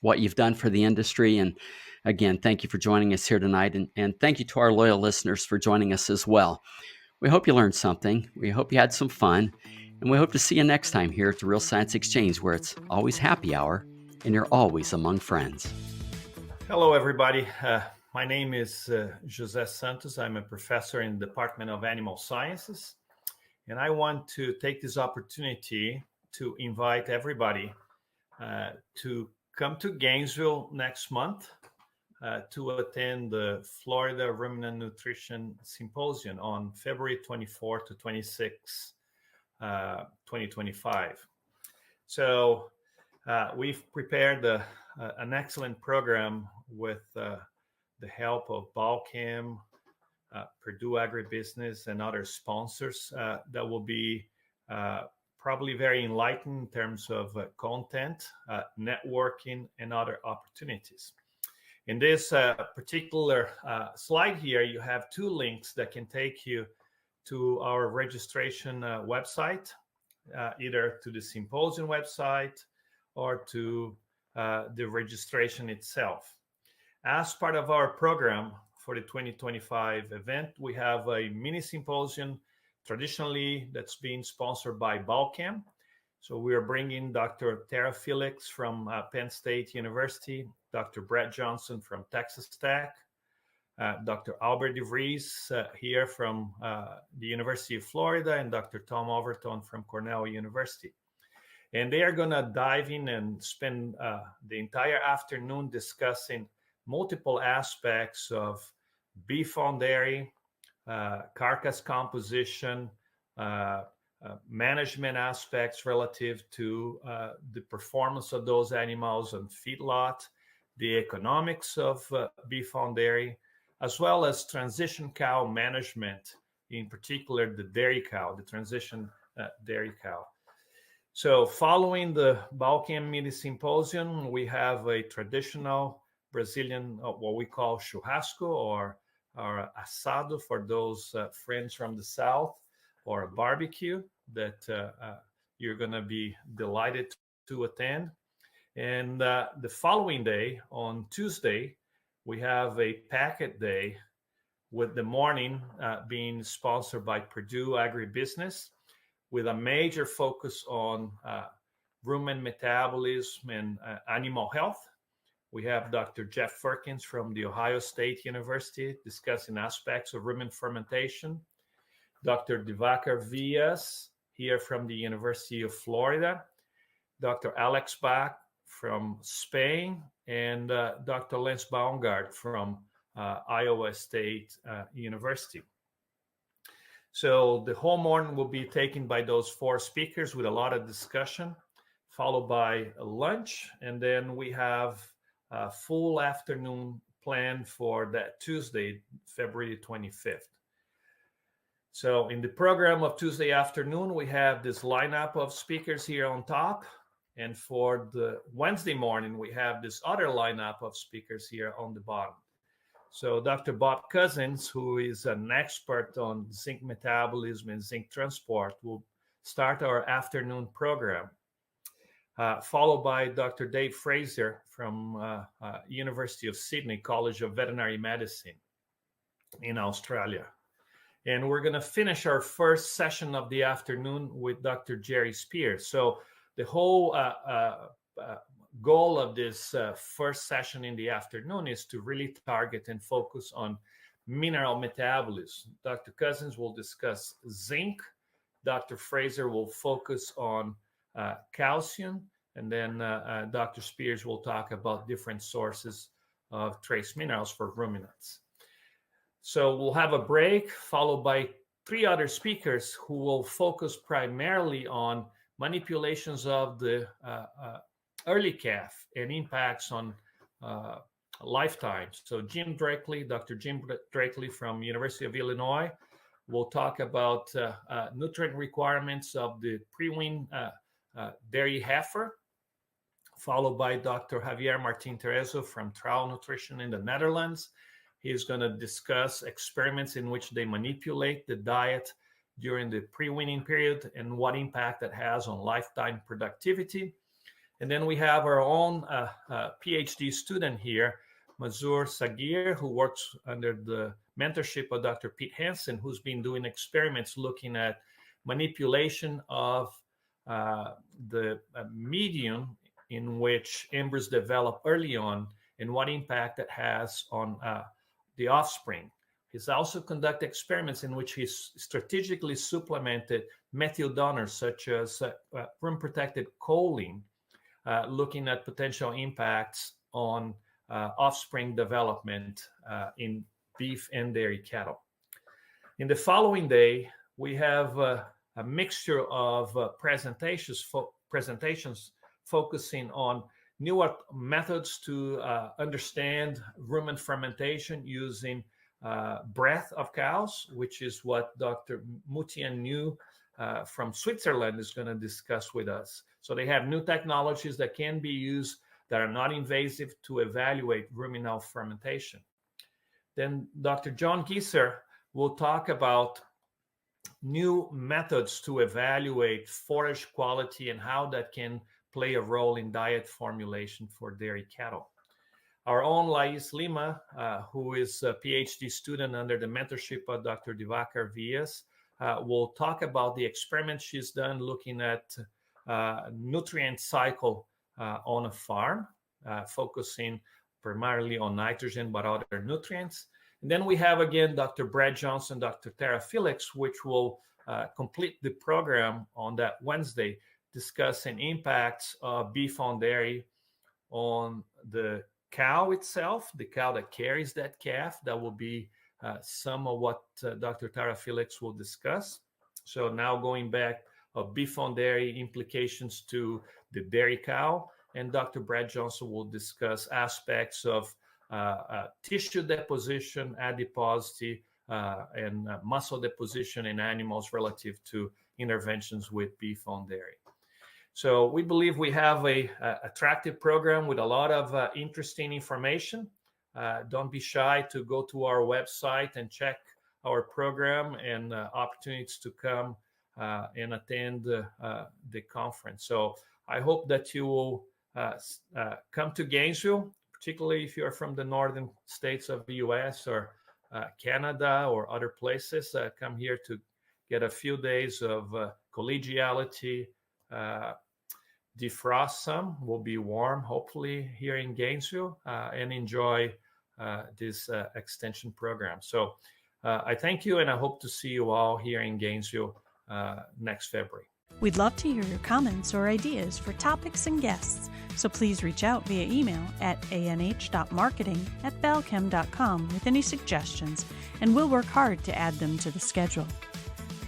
what you've done for the industry. And again, thank you for joining us here tonight. And thank you to our loyal listeners for joining us as well. We hope you learned something. We hope you had some fun. And we hope to see you next time here at the Real Science Exchange, where it's always happy hour and you're always among friends.
Hello, everybody. My name is José Santos. I'm a professor in the Department of Animal Sciences. And I want to take this opportunity to invite everybody to come to Gainesville next month to attend the Florida Ruminant Nutrition Symposium on February 24 to 26, 2025. So we've prepared an excellent program with the help of Balchem, Purdue Agribusiness, and other sponsors that will be probably very enlightened in terms of content, networking, and other opportunities. In this particular slide here, you have two links that can take you to our registration website, either to the symposium website or to the registration itself. As part of our program for the 2025 event, we have a mini symposium, traditionally that's being sponsored by Balchem. So we are bringing Dr. Tara Felix from Penn State University, Dr. Brett Johnson from Texas Tech, Dr. Albert DeVries here from the University of Florida, and Dr. Tom Overton from Cornell University. And they are going to dive in and spend the entire afternoon discussing multiple aspects of beef on dairy, carcass composition, management aspects relative to the performance of those animals on feedlot, the economics of beef on dairy, as well as transition cow management, in particular the dairy cow, the transition dairy cow. So following the Balchem Mini Symposium, we have a traditional Brazilian, what we call churrasco or asado for those friends from the South, or a barbecue that you're going to be delighted to attend. And the following day, on Tuesday, we have a packet day with the morning being sponsored by Purdue Agribusiness, with a major focus on rumen metabolism and animal health. We have Dr. Jeff Firkins from the Ohio State University discussing aspects of rumen fermentation. Dr. Divakar Villas here from the University of Florida. Dr. Alex Bach from Spain, and Dr. Lance Baumgart from Iowa State University. So the whole morning will be taken by those four speakers with a lot of discussion, followed by a lunch, and then we have a full afternoon planned for that Tuesday, February 25th. So in the program of Tuesday afternoon, we have this lineup of speakers here on top. And for the Wednesday morning, we have this other lineup of speakers here on the bottom. So Dr. Bob Cousins, who is an expert on zinc metabolism and zinc transport, will start our afternoon program, followed by Dr. Dave Fraser from University of Sydney College of Veterinary Medicine in Australia. And we're going to finish our first session of the afternoon with Dr. Jerry Spears. So the whole goal of this first session in the afternoon is to really target and focus on mineral metabolism. Dr. Cousins will discuss zinc. Dr. Fraser will focus on calcium. And then Dr. Spears will talk about different sources of trace minerals for ruminants. So we'll have a break followed by three other speakers who will focus primarily on manipulations of the early calf and impacts on lifetime. So Dr. Jim Drackley from University of Illinois will talk about nutrient requirements of the pre-wean dairy heifer, followed by Dr. Javier Martin Terezo from Trouw Nutrition in the Netherlands. He's going to discuss experiments in which they manipulate the diet during the pre-weaning period and what impact that has on lifetime productivity. And then we have our own PhD student here, Mazur Sagir, who works under the mentorship of Dr. Pete Hansen, who's been doing experiments looking at manipulation of the medium in which embryos develop early on and what impact that has on the offspring. He's also conducted experiments in which he's strategically supplemented methyl donors such as room-protected choline, looking at potential impacts on offspring development in beef and dairy cattle. In the following day, we have a mixture of presentations focusing on newer methods to understand rumen fermentation using breath of cows, which is what Dr. Mutian New from Switzerland is going to discuss with us. So they have new technologies that can be used that are not invasive to evaluate ruminal fermentation. Then Dr. John Gieser will talk about new methods to evaluate forage quality and how that can play a role in diet formulation for dairy cattle. Our own Lais Lima, who is a PhD student under the mentorship of Dr. Divakar Vias, will talk about the experiments she's done looking at nutrient cycle on a farm, focusing primarily on nitrogen, but other nutrients. And then we have, again, Dr. Brad Johnson, Dr. Tara Felix, which will complete the program on that Wednesday, discussing impacts of beef on dairy on the cow itself, the cow that carries that calf. That will be some of what Dr. Tara Felix will discuss. So now going back of beef on dairy implications to the dairy cow, and Dr. Brad Johnson will discuss aspects of tissue deposition, adiposity, and muscle deposition in animals relative to interventions with beef on dairy. So we believe we have a attractive program with a lot of interesting information. Don't be shy to go to our website and check our program and opportunities to come and attend the conference. So I hope that you will come to Gainesville, particularly if you're from the northern states of the U.S. or Canada or other places. Come here to get a few days of collegiality. Defrost some, will be warm, hopefully, here in Gainesville, and enjoy this extension program. So I thank you, and I hope to see you all here in Gainesville next February.
We'd love to hear your comments or ideas for topics and guests, so please reach out via email at anh.marketing@balchem.com with any suggestions, and we'll work hard to add them to the schedule.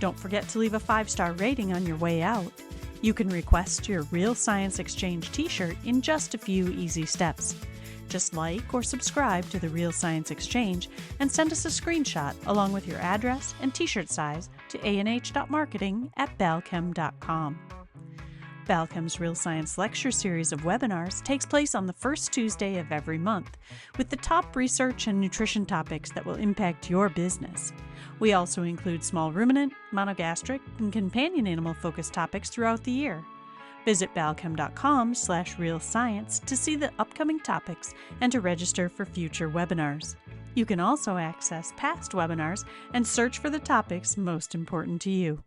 Don't forget to leave a 5-star rating on your way out. You can request your Real Science Exchange t-shirt in just a few easy steps. Just like or subscribe to the Real Science Exchange and send us a screenshot along with your address and t-shirt size to anh.marketing@balchem.com. Balchem's Real Science Lecture Series of webinars takes place on the first Tuesday of every month, with the top research and nutrition topics that will impact your business. We also include small ruminant, monogastric, and companion animal-focused topics throughout the year. Visit balchem.com/realscience to see the upcoming topics and to register for future webinars. You can also access past webinars and search for the topics most important to you.